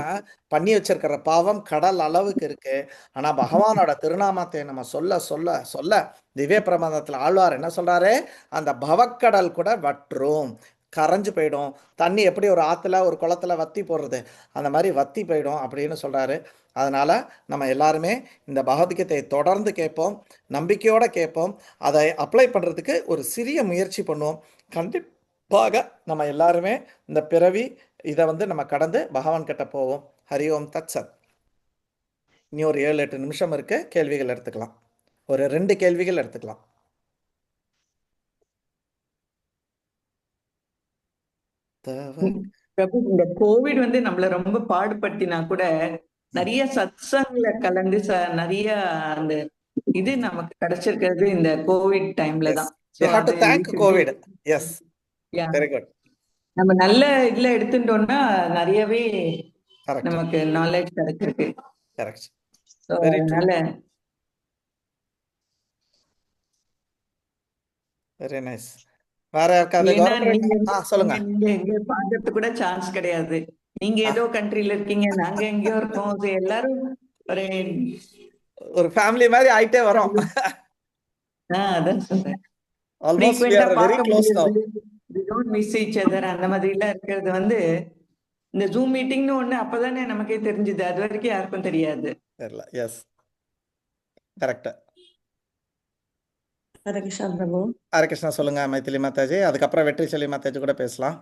பண்ணி வச்சிருக்கிற பாவம் கடல் அளவுக்கு இருக்கு. ஆனா பகவானோட திருநாமத்தை நம்ம சொல்ல சொல்ல சொல்ல திவ்ய பிரபந்தத்துல ஆழ்வார் என்ன சொல்றாரு, அந்த பவக்கடல் கூட வற்றும், கரைஞ்சு போயிடும். தண்ணி எப்படி ஒரு ஆற்றுல ஒரு குளத்துல வத்தி போடுறது அந்த மாதிரி வத்தி போயிடும் அப்படின்னு சொல்கிறாரு. அதனால் நம்ம எல்லாருமே இந்த பகவத்கீதையை தொடர்ந்து கேட்போம், நம்பிக்கையோடு கேட்போம், அதை அப்ளை பண்ணுறதுக்கு ஒரு சிறிய முயற்சி பண்ணுவோம். கண்டிப்பாக நம்ம எல்லாருமே இந்த பிறவி இதை வந்து நம்ம கடந்து பகவான் கிட்ட போவோம். ஹரி ஓம் தத் சத். இனி ஒரு 7-8 நிமிஷம் இருக்கு, கேள்விகள் எடுத்துக்கலாம். ஒரு 2 கேள்விகள் எடுத்துக்கலாம். பிரபு, இந்த கோவிட் வந்து நம்மள ரொம்ப பாடுபடுத்தினா கூட நிறைய சத்சங்ல கலந்து நிறைய அந்த இது நமக்கு கிடைச்சிருக்கிறது இந்த கோவிட் டைம்ல தான். நம்ம நல்ல இதுல எடுத்துட்டோம்னா நிறையவே நமக்கு நாலேஜ் கிடைச்சிருக்கு. அதனால வெரி நைஸ். வேற யாருக்காவது சொல்லுங்க. நீங்க எங்க பாக்குறது கூட சான்ஸ் கிடையாது. நீங்க ஏதோ கண்ட்ரில இருக்கீங்க, நாங்க எங்கேயோ இருக்கோம். எல்லாரும் ஒரு ஃபேமிலி மாதிரி ஆயிட்டே வரோம். அதான் சொல்றேன். Almost we are very close now. We don't miss each other. அந்த மாதிரி எல்லாம் இருக்கிறது வந்து இந்த ஜூம் மீட்டிங்னு ஒண்ணு அப்பதானே நமக்கே தெரிஞ்சது. அது வரைக்கும் யாருக்கும் தெரியாது. தெரியல. Yes, correct. ஹரே கிருஷ்ணா பிரபு. ஹரே கிருஷ்ணா. சொல்லுங்க மைத்திலி மாதாஜி. அதுக்கப்புறம் வெற்றிச்செல்வி மாதாஜி கூட பேசலாம்.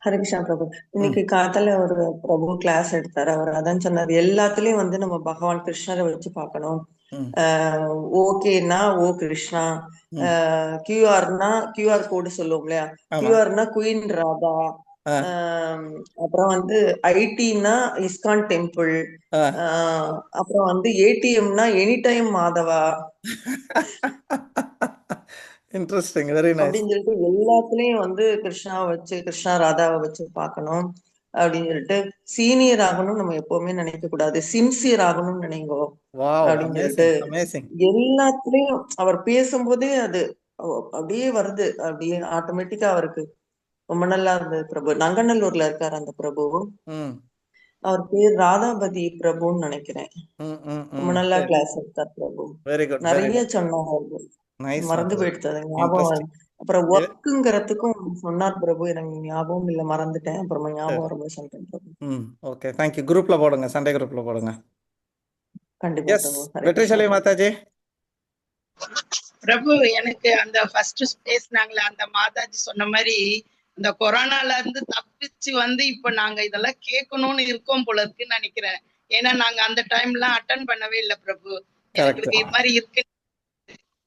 ஹரே கிருஷ்ணா பிரபு. இன்னைக்கு காத்தால ஒரு பிரபு கிளாஸ் எடுத்தாரு. அவர் அதான் சொன்னார், எல்லாத்துலயும் வந்து நம்ம பகவான் கிருஷ்ணரை வச்சு பார்க்கணும். ஓகேனா ஓ கிருஷ்ணா, கியூஆர்னா கியூஆர் கோடு சொல்லுவோம் இல்லையா, கியூஆர்னா குயின் ராதா, அப்புறம் வந்து ஐடினா இஸ்கான் டெம்பிள், அப்புறம் வந்து ஏடிஎம்னா any time Madhava. Interesting, very nice. அப்படின்னு சொல்லிட்டு எல்லாத்துலயும் வந்து கிருஷ்ணாவை வச்சு, கிருஷ்ணா ராதாவை வச்சு பார்க்கணும் அப்படின்னு சொல்லிட்டு, சீனியர் ஆகணும் நம்ம எப்பவுமே நினைக்க கூடாது, சின்சியர் ஆகணும்னு நினைங்கோ அப்படின்னு சொல்லிட்டு எல்லாத்துலயும் அவர் பேசும்போதே அது அப்படியே வருது, அப்படியே ஆட்டோமேட்டிக்கா அவருக்கு ரொம்ப நல்லா இருந்தது. பிரபு நங்கநல்லூர்ல இருக்காரு அந்த பிரபு, அவர் பேர் ராதாபதி பிரபுன்னு நினைக்கிறேன். ரொம்ப நல்லா கிளாஸ் எடுத்தார் பிரபு, நிறைய சொன்னாங்க, மறந்து போயிடுது ஞாபகம். அப்புறம் ஒர்க்குங்கிறதுக்கும் சொன்னார் பிரபு, எனக்கு ஞாபகம் இல்ல, மறந்துட்டேன். அப்புறமா ஞாபகம் வரும்போது சொல்றேன் பிரபு. Okay, thank you. குரூப்ல போடுங்க, சண்டே குரூப்ல போடுங்க. கண்டிப்பா பிரபு. வெற்றிச்செல்வி மாதாஜி. பிரபு, எனக்கு அந்த ஃபர்ஸ்ட் பேசினாங்களே அந்த மாதாஜி சொன்ன மாதிரி இந்த கொரோனால இருந்து தப்பிச்சு வந்து இப்ப நாங்க இதெல்லாம் கேட்கணும்னு இருக்கோம் போல இருக்குன்னு நினைக்கிறேன். ஏன்னா நாங்க அந்த டைம்லாம் அட்டன் பண்ணவே இல்லை பிரபு. எங்களுக்கு இது மாதிரி இருக்கு,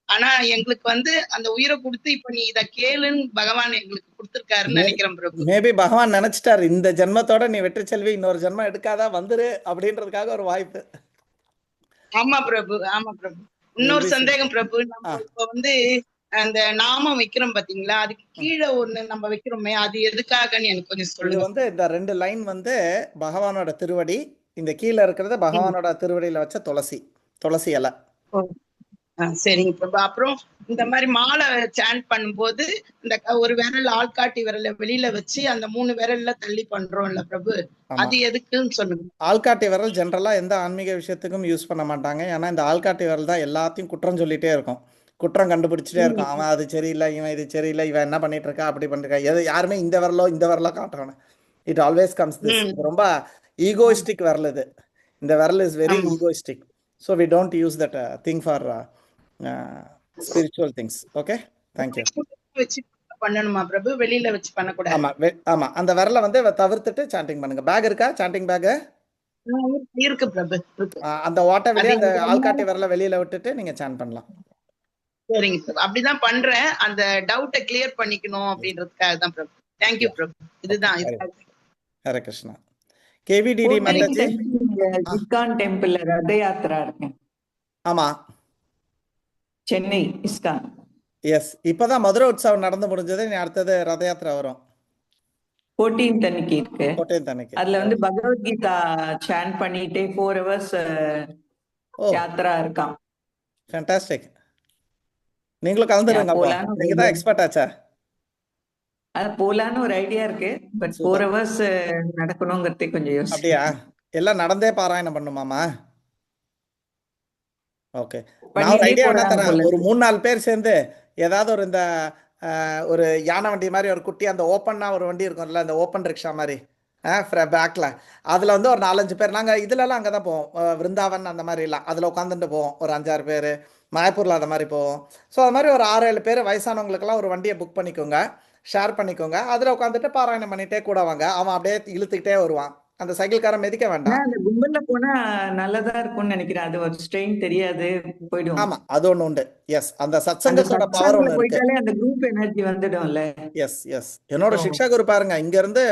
ஆனா எங்களுக்கு வந்து அந்த உயிரை கொடுத்து இப்ப நீ இத கேளுன்னு பகவான் எங்களுக்கு கொடுத்திருக்காருன்னு நினைக்கிறேன் பிரபு. மேபி பகவான் நினைச்சிட்டாரு, இந்த ஜென்மத்தோட நீ வெற்றிச்செல்வி இன்னொரு ஜென்மம் எடுக்காதா, வந்துரு அப்படின்றதுக்காக ஒரு வாய்ப்பு. ஆமா பிரபு, ஆமா பிரபு. இன்னொரு சந்தேகம் பிரபு, நம்ம இப்ப வந்து அந்த நாமம் வைக்கிறோம் பாத்தீங்களா, அதுக்கு கீழே ஒண்ணு நம்ம வைக்கிறோமே, அது எதுக்காகன்னு எனக்கு கொஞ்சம் சொல்லுங்க. வந்து இந்த 2 லைன் வந்து பகவானோட திருவடி, இந்த கீழே இருக்கிறது பகவானோட திருவடியில வச்ச துளசி இலை. சரிங்க பிரபு. அப்புறம் இந்த மாதிரி மாலை சாண்ட் பண்ணும்போது இந்த ஒரு விரல் ஆள்காட்டி விரல வெளியில வச்சு அந்த 3 விரல்ல தள்ளி பண்றோம்ல பிரபு, அது எதுக்குன்னு சொல்லுங்க. ஆள்காட்டி விரல் ஜென்ரலா எந்த ஆன்மீக விஷயத்துக்கும் யூஸ் பண்ண மாட்டாங்க. ஏன்னா இந்த ஆள்காட்டி விரல் தான் எல்லாத்தையும் குற்றம் சொல்லிட்டே இருக்கும், குற்றம் கண்டுபிடிச்சிட்டே இருக்கும். அவன் அது சரியில்லை, இவன் இது சரியில்லை, இவன் என்ன பண்ணிட்டு இருக்கா, அப்படி பண்ணிருக்கா. யாருமே இந்த விரலோ காட்டுறானே, இட் ஆல்வேஸ் கம்ஸ் திஸ். ம். இது ரொம்ப ஈகோயிஸ்டிக் விரல் இது. இந்த விரல் இஸ் வெரி ஆமா. Egoistic. So we don't use that thing for spiritual things. Okay, thank you. வச்சு பண்ணணுமா பிரபு? வெளியில வச்சு பண்ணக்கூடாது. ஆமா ஆமா, அந்த விரலை வந்து தவிர்த்துட்டு சாண்டிங் பண்ணுங்க. பேக் இருக்கா? சாண்டிங் பேக் இருக்கு பிரபு, இருக்கு. அந்த ஓட்டை வெளியே, அது அந்த இங்க ஆள்காட்டி விரலை வெளியில விட்டுட்டு நீங்க சாண்ட் பண்ணலாம். சரிங்க பிரபு, அப்படிதான் பண்றேன். அந்த டவுட்டை கிளியர் பண்ணிக்கணும் அப்படின்றதுக்காக தான் பிரபு. தேங்க்யூ பிரபு. இதுதான் ஹரே கிருஷ்ணா. கேவிடிடி மாதாஜி. இஸ்கான் டெம்பிள் ரத யாத்திரா இருக்கு. ஆமா, சென்னை இஸ்கான். எஸ், இப்பதான் மதுரை உற்சவம் நடந்து முடிஞ்சது. நீ அடுத்தது ரத யாத்திரை வரும் 14th அன்னைக்கு இருக்கு. 14th அன்னைக்கு. அதுல வந்து பகவத்கீதா சாண்ட் பண்ணிட்டே 4 hours யாத்திரா இருக்காம். ஃபேண்டாஸ்டிக். நீங்களும் கலந்துருங்க. போலான்னு நீங்க தான் எக்ஸ்பர்ட் ஆச்சா? அது போலான்னு ஒரு ஐடியா இருக்கு. பட் 4 hours நடக்கணுங்கிறதே கொஞ்சம் யோசிச்சு. அப்படியா? எல்லாம் நடந்தே பாராயணம் பண்ணுமாமா? ஓகே, நான் ஒரு ஐடியா வேணா தரேன். ஒரு 3-4 பேர் சேர்ந்து ஏதாவது ஒரு இந்த ஒரு யானை வண்டி மாதிரி ஒரு குட்டி, அந்த ஓப்பன்னா ஒரு வண்டி இருக்கும்ல, அந்த ஓப்பன் ரிக்ஷா மாதிரி பேக்கில், அதில் வந்து ஒரு 4-5 பேர். நாங்கள் இதுலலாம் அங்கே தான் போவோம், விருந்தாவன் அந்த மாதிரிலாம். அதில் உட்காந்துட்டு போவோம். ஒரு 5-6 பேர். மாயப்பூரில் அது மாதிரி போவோம். ஸோ அது மாதிரி ஒரு 6-7 பேர் வயசானவங்களுக்கெல்லாம் ஒரு வண்டியை புக் பண்ணிக்கோங்க, ஷேர் பண்ணிக்கோங்க. அதில் உட்காந்துட்டு பாராயணம் பண்ணிகிட்டே கூட வாங்க. அவன் அப்படியே இழுத்துக்கிட்டே வருவான். அந்த சைக்கிள்காரன் மிதிக்க வேண்டாம். அந்த கும்பல்ல போனா நல்லதா இருக்கும்னு நினைக்கிறேன். அது ஒரு ஸ்ட்ரெயின் தெரியாது, போய்டும். ஆமா, அது ஒண்ணு உண்டு. எஸ், அந்த சத்சங்கத்தோட பவர் ஒண்ணு இருக்கு. போயிட்டாலே அந்த குரூப் எனர்ஜி வந்துடும்ல. எஸ். என்னோட சிக்ஷா குரு பாருங்க, இங்க இருந்து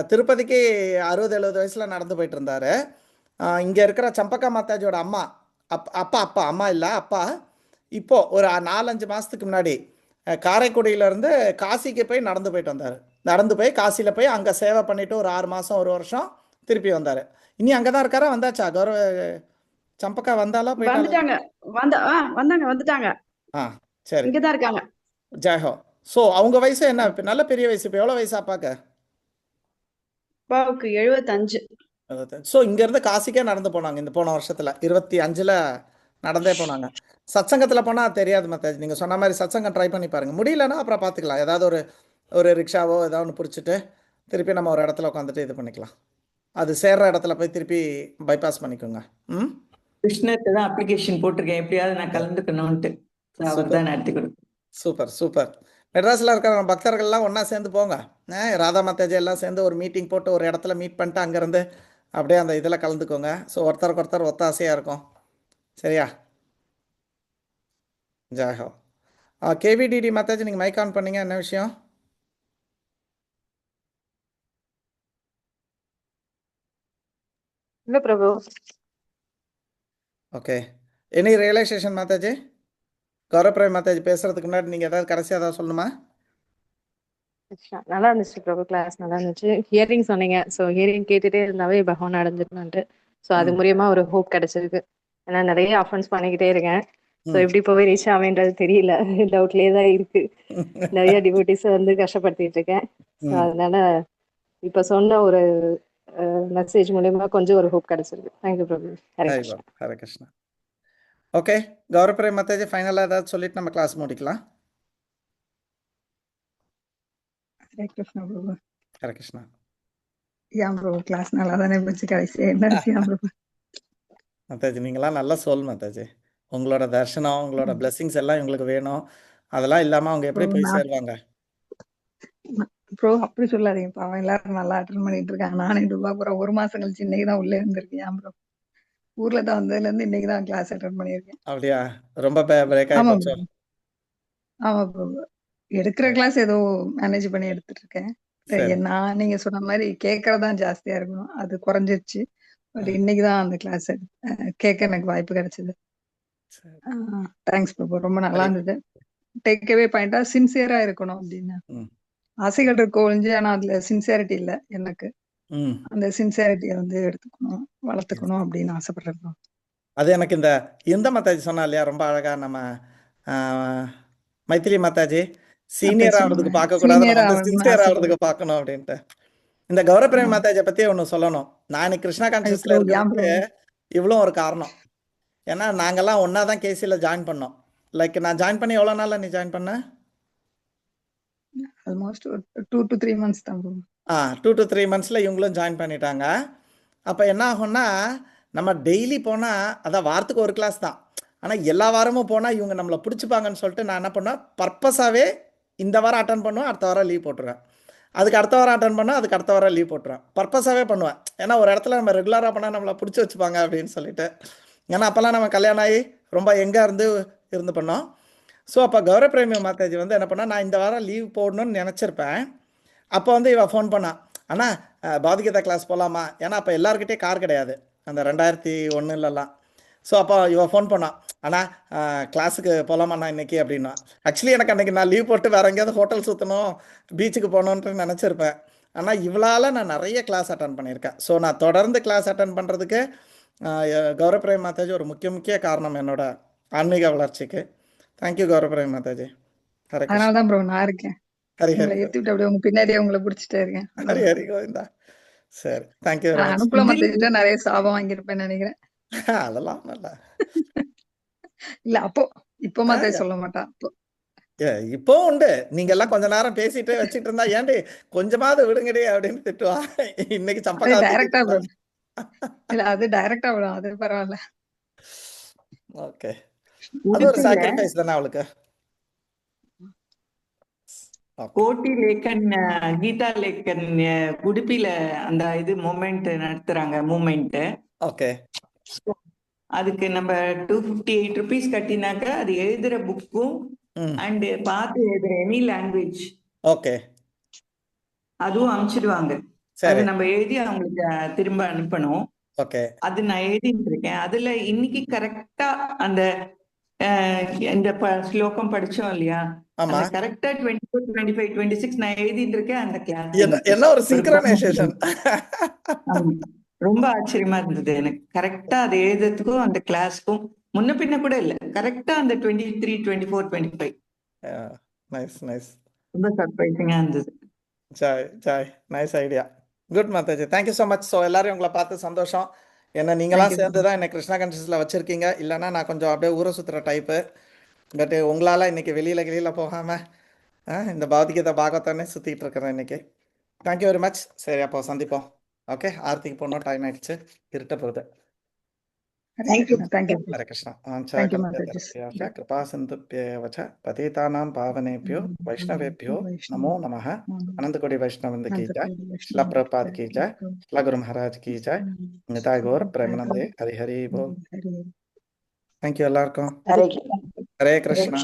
திருப்பதிக்கு 60-70 வயசுல நடந்து போயிட்டு இருந்தாரு. இங்க இருக்கிற சம்பக்கா மாதாஜியோட அம்மா, அப்பா அம்மா இல்ல, அப்பா இப்போ ஒரு 4-5 மாசத்துக்கு முன்னாடி காரைக்குடியில இருந்து காசிக்கு போய் நடந்து போயிட்டு வந்தாரு. நடந்து போய் காசியில போய் அங்க சேவை பண்ணிட்டு ஒரு 6 மாசம் 1 வருஷம் திருப்பி வந்தாரு. இனி அங்கதான் இருக்காரா? வந்தாச்சா கௌரவ சம்பக்கா? வந்தாலா? வந்துட்டாங்க. வந்துட்டாங்க. சரி, இங்கதான் இருக்காங்க. ஜெயஹோ. ஸோ அவங்க வயசு என்ன? நல்ல பெரிய வயசு. இப்போ எவ்வளோ வயசு அப்பாக்கு? அப்பாவுக்கு 75. ஸோ இங்கேருந்து காசிக்கே நடந்து போனாங்க. இந்த போன வருஷத்தில் 25ல் நடந்தே போனாங்க. சத்சங்கத்தில் போனால் தெரியாது மாதாஜி. நீங்கள் சொன்ன மாதிரி சத்சங்கம் ட்ரை பண்ணி பாருங்கள். முடியலன்னா அப்புறம் பார்த்துக்கலாம். ஏதாவது ஒரு ரிக்ஷாவோ ஏதாவது ஒன்று பிடிச்சிட்டு திருப்பி நம்ம ஒரு இடத்துல உட்காந்துட்டு இது பண்ணிக்கலாம். அது சேர்ற இடத்துல போய் திருப்பி பைபாஸ் பண்ணிக்கோங்க. கிருஷ்ணர்கிட்ட தான் அப்ளிகேஷன் போட்டிருக்கேன், எப்படியாவது நான் கலந்துக்கணும்ட்டு. அவர் தான் நடத்தி கொடுக்கும். சூப்பர். மெட்ராஸில் இருக்கிற பக்தர்கள்லாம் ஒன்றா சேர்ந்து போங்க. ராதா மாதாஜி எல்லாம் சேர்ந்து ஒரு மீட்டிங் போட்டு ஒரு இடத்துல மீட் பண்ணிட்டு அங்கேருந்து அப்படியே அந்த இதில் கலந்துக்கோங்க. ஸோ ஒருத்தருக்கு ஒருத்தர் ஒத்தாசையாக இருக்கும். சரியா? ஜாஹோ. கேவிடிடி மாதாஜி, நீங்கள் மைக் ஆன் பண்ணீங்க, என்ன விஷயம்? இல்ல Prabhu. Okay, any realisation Mataji? Gaurava Mataji பேசுறதுக்கு முன்னாடி நீங்கள் ஏதாவது கடைசியாக ஏதாவது சொல்லணுமா? நல்லா இருந்துச்சு பிரபு, கிளாஸ் நல்லா இருந்துச்சு. ஹியரிங் சொன்னீங்க. ஸோ ஹியரிங் கேட்டுட்டே இருந்தாவே பகவான் அடைஞ்சிடலான்ட்டு. ஸோ அது மூலியமா ஒரு ஹோப் கிடைச்சிருக்கு. ஏன்னா நிறைய அஃபென்ஸ் பண்ணிக்கிட்டே இருக்கேன். ஸோ எப்படி போய் ரீச் ஆவேன்றது தெரியல, டவுட்லேயே தான் இருக்கு. நிறைய டிவோட்டிஸ் வந்து கஷ்டப்படுத்திட்டு இருக்கேன். ஸோ அதனால இப்ப சொன்ன ஒரு மெசேஜ் மூலியமா கொஞ்சம் ஒரு ஹோப் கிடைச்சிருக்கு. தேங்க்யூ பிரபு. ஹரே கிருஷ்ணா. ஓகே, கௌரவ மாதாஜி ஃபைனலாக ஏதாவது சொல்லிட்டு நம்ம கிளாஸ் முடிக்கலாம். ஹரே கிருஷ்ணா பிரபு. ஹரே கிருஷ்ணா. ஏன் பிரபு கிளாஸ் நல்லா தானே போச்சு? கடைசி என்ன விஷயம் பிரபு? மாதாஜி நீங்களாம் நல்ல சோல் மாதாஜி. உங்களோட தர்ஷனம், உங்களோட பிளெஸிங்ஸ் எல்லாம் இவங்களுக்கு வேணும். அதெல்லாம் இல்லாம அவங்க எப்படி போய் சேருவாங்க? ப்ரோ அப்படி சொல்லாதீங்க. பாவம் எல்லாரும் நல்லா அட்டன் பண்ணிட்டு இருக்காங்க. நானே துபாபுரம் 1 மாசம் கழிச்சு இன்னைக்குதான் உள்ளே இருந்திருக்கேன் ப்ரோ. ஊர்ல தான் வந்ததுல இருந்து இன்னைக்குதான் கிளாஸ் அட்டன் பண்ணியிருக்கேன். அப்படியா? ரொம்ப பிரேக் ஆகி போச்சோ? ஆமா ப்ரோ, எடுக்கிற கிளாஸ் ஏதோ மேனேஜ் பண்ணி எடுத்துட்டு இருக்கேன். நான் நீங்க சொன்ன மாதிரி கேட்கறதான் ஜாஸ்தியா இருக்கணும், அது குறைஞ்சிருச்சு. பட் இன்னைக்குதான் அந்த கிளாஸ் கேட்க எனக்கு வாய்ப்பு கிடைச்சது. தேங்க்ஸ் பிரபு, ரொம்ப நல்லா இருந்தது. டேக்அவே பாயிண்டா சின்சியரா இருக்கணும் அப்படின்னு ஆசைகள் இருக்கும் ஒழிஞ்சு, ஆனா அதுல சின்சியாரிட்டி இல்ல எனக்கு. அந்த சின்சியாரிட்டியை வந்து எடுத்துக்கணும், வளர்த்துக்கணும் அப்படின்னு ஆசைப்படுறேன். அது எனக்கு இந்த மாதாஜி சொன்னா இல்லையா, ரொம்ப அழகா, நம்ம மைத்திலி மாதாஜி சீனியர் ஆகிறதுக்கு பார்க்க கூடாது, சின்சியர் ஆகிறதுக்கு பார்க்கணும் அப்படின்ட்டு. இந்த கௌரவ மாதாஜியை பத்தி ஒன்று சொல்லணும். நான் இன்னைக்கு கிருஷ்ணா கான்சியஸ்ல இருக்கிறதுக்கு இவ்வளோ ஒரு காரணம். ஏன்னா நாங்கெல்லாம் ஒன்னா தான் கேசியில் ஜாயின் பண்ணோம். லைக் நான் ஜாயின் பண்ணி எவ்வளோ நாள் நீ ஜாயின் பண்ண? ஆல்மோஸ்ட் 2 to 3 months தான். 2 to 3 மந்த்ஸில் இவங்களும் ஜாயின் பண்ணிட்டாங்க. அப்போ என்ன ஆகும்னா நம்ம டெய்லி போனால் அதான் வாரத்துக்கு ஒரு கிளாஸ் தான், ஆனால் எல்லா வாரமும் போனால் இவங்க நம்மளை பிடிச்சிப்பாங்கன்னு சொல்லிட்டு நான் என்ன பண்ணுவேன், பர்பஸாகவே இந்த வாரம் அட்டன் பண்ணுவேன், அடுத்த வாரம் லீவ் போட்டுருவேன், அதுக்கு அடுத்த வாரம் அட்டன் பண்ணால் அதுக்கு அடுத்த வாரம் லீவ் போட்டுருவேன். பர்பஸாகவே பண்ணுவேன். ஏன்னா ஒரு இடத்துல நம்ம ரெகுலராக பண்ணால் நம்மளை பிடிச்சி வச்சுப்பாங்க அப்படின்னு சொல்லிட்டு. ஏன்னா அப்போல்லாம் நம்ம கல்யாணம் ஆகி ரொம்ப எங்கே இருந்து பண்ணோம். ஸோ அப்போ கௌரவப்பிரேமி மாதாஜி வந்து என்ன பண்ணால், நான் இந்த வாரம் லீவ் போடணும்னு நினச்சிருப்பேன். அப்போ வந்து இவள் ஃபோன் பண்ணான், அண்ணா பௌதிகதா கிளாஸ் போகலாமா? ஏன்னா அப்போ எல்லாருக்கிட்டே கார் கிடையாது அந்த 2001 ஸோ அப்போ இவள் ஃபோன் பண்ணான், அண்ணா கிளாஸுக்கு போகலாமாண்ணா இன்றைக்கி அப்படின்னா. ஆக்சுவலி எனக்கு அன்றைக்கி நான் லீவ் போட்டு வேறு எங்கேயாவது ஹோட்டல் சுற்றணும், பீச்சுக்கு போகணுன்ட்டு நினச்சிருப்பேன். ஆனால் இவளால் நான் நிறைய கிளாஸ் அட்டன் பண்ணியிருக்கேன். ஸோ நான் தொடர்ந்து கிளாஸ் அட்டன் பண்ணுறதுக்கு கௌரவப்பிரேமி மாதாஜி ஒரு முக்கிய காரணம் என்னோட ஆன்மீக வளர்ச்சிக்கு. தேங்க்யூ கௌரவப்பிரேமி மாதாஜி. ஹரே கிருஷ்ணா. அதனாலதான் ப்ரோ நான் இருக்கேன். ஹரி உங்களை ஹரி ஏத்தி விட்டு அப்படியே உங்க பின்னாடியே உங்களை பிடிச்சிட்டே இருக்கேன். ஹரி ஹரி கோவிந்தா. சரி, தேங்க்யூ வெரி மச். அனுகூலம் மத்திட்ட நிறைய சாபம் வாங்கியிருப்பேன்னு நினைக்கிறேன். அதெல்லாம் நல்ல இல்ல அப்போ இப்போ மாத்தாஜி சொல்ல மாட்டான். அப்போ இப்போ உண்டு. நீங்க எல்லாம் கொஞ்ச நேரம் பேசிட்டு வச்சுட்டு இருந்தா ஏன்டி கொஞ்சமாவது விடுங்கடி அப்படின்னு திட்டுவா. இன்னைக்கு அது சம்பக்கா டைரக்டா ப்ரோ. இல்ல அது டைரக்டா விடும், அது பரவாயில்ல. ஓகே, அது ஒரு உடுப்பில சாக்ரிஃபைஸ் தானே அவளுக்கு. ஓகே கோட்டி லேக்கன் கீதா லேக்கன் உடுப்பில அந்த இது மூமெண்ட் நடத்துறாங்க. மூமெண்ட் ஓகே அதுக்கு நம்ம 258 rupees கட்டினாக்க அது எழுதுற புக்கும் ம் அண்ட் பார்த்து எழுதுற எனி லாங்குவேஜ் ஓகே அதுவும் அனுப்பிச்சிடுவாங்க. அது சரி நம்ம எழுதி அவங்களுக்கு திரும்ப அனுப்பணும். ஓகே அது நான் எழுதிட்டு இருக்கேன். அதுல இன்னைக்கு கரெக்டா அந்த இந்த ஸ்லோகம் படிச்சோம் இல்லையா, ஆமா. அந்த கரெக்டா 24, 25, 26 நான் எழுதிட்டு இருக்கேன் அந்த கிளாஸ். என்ன ஒரு சிங்க்ரனைசேஷன். ரொம்ப ஆச்சரியமா இருந்தது எனக்கு. கரெக்டா அதை எழுதுறதுக்கும் அந்த கிளாஸ்க்கும் முன்ன பின்ன கூட இல்ல, கரெக்டா அந்த 23, 24, 25 நைஸ் நைஸ். ரொம்ப சர்ப்ரைசிங்கா இருந்தது. Joy Joy, nice idea. Good Mataji, thank you so much. So எல்லாரையும் உங்களை பார்த்து சந்தோஷம். ஏன்னா நீங்களாம் Thank you. சேர்ந்து தான் என்னை கிருஷ்ணா கான்ஷியஸில் வச்சுருக்கீங்க. இல்லைன்னா நான் கொஞ்சம் அப்படியே ஊரை சுற்றுற டைப்பு. பட் உங்களால் இன்னைக்கு வெளியில் போகாமல் இந்த பௌதிகதா பாகவத்தானே சுற்றிட்டு இருக்கிறேன் இன்னைக்கு. Thank you very much. சரி, அப்போ சந்திப்போம். ஓகே, ஆர்த்திக்கு போகணும், டைம் ஆயிடுச்சு, இருட்ட போகுது. Thank you thank you Hare Krishna. Thank you Mataji. கிருபா சிந்துப்யேவ பதீதானாம் பாவனேபியோ வைஷ்ணவேபியோ நமோ நமः. अनंत कोटि वैष्णवृंद की जय, श्रील प्रभुपाद की जय, श्रील गुरु महाराज की जय, निताय गौर प्रेमानंदे, हरि हरि बोल. थैंक यू எல்லாருக்கும். ஹரே கிருஷ்ணா.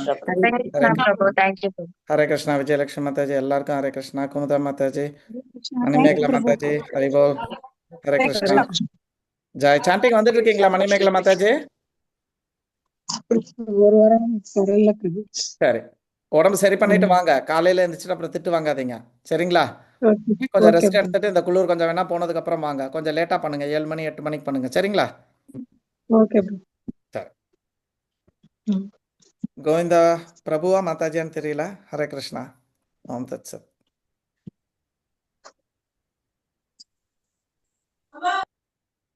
ஹரே கிருஷ்ணா. விஜயலட்சுமி மாதாஜி எல்லாருக்கும் ஹரே கிருஷ்ணா. குமுதா மாதாஜி, மணிமேகலா மாதாஜி, ஹரி போல். ஹரே கிருஷ்ணா. ஜாய். சாண்டிங் வந்துட்டு இருக்கீங்களா மணிமேகலா மாதாஜி? ஒரு வாரம் சரியில்லை. சரி, உடம்பு சரி பண்ணிட்டு வாங்க. காலையில எழுந்திரிச்சிட்டு அப்புறம் திட்டு வாங்காதீங்க, சரிங்களா? கொஞ்சம் ரெஸ்ட் எடுத்துட்டு இந்த குளிர் கொஞ்சம் வேணா போனதுக்கு அப்புறம் வாங்க. கொஞ்சம் லேட்டா பண்ணுங்க, 7 மணி 8 மணிக்கு பண்ணுங்க, சரிங்களா? ஓகே. சரி. கோவிந்தா பிரபுவா மாதாஜின்னு தெரியல. ஹரே கிருஷ்ணா. ஓம் தத் சத்.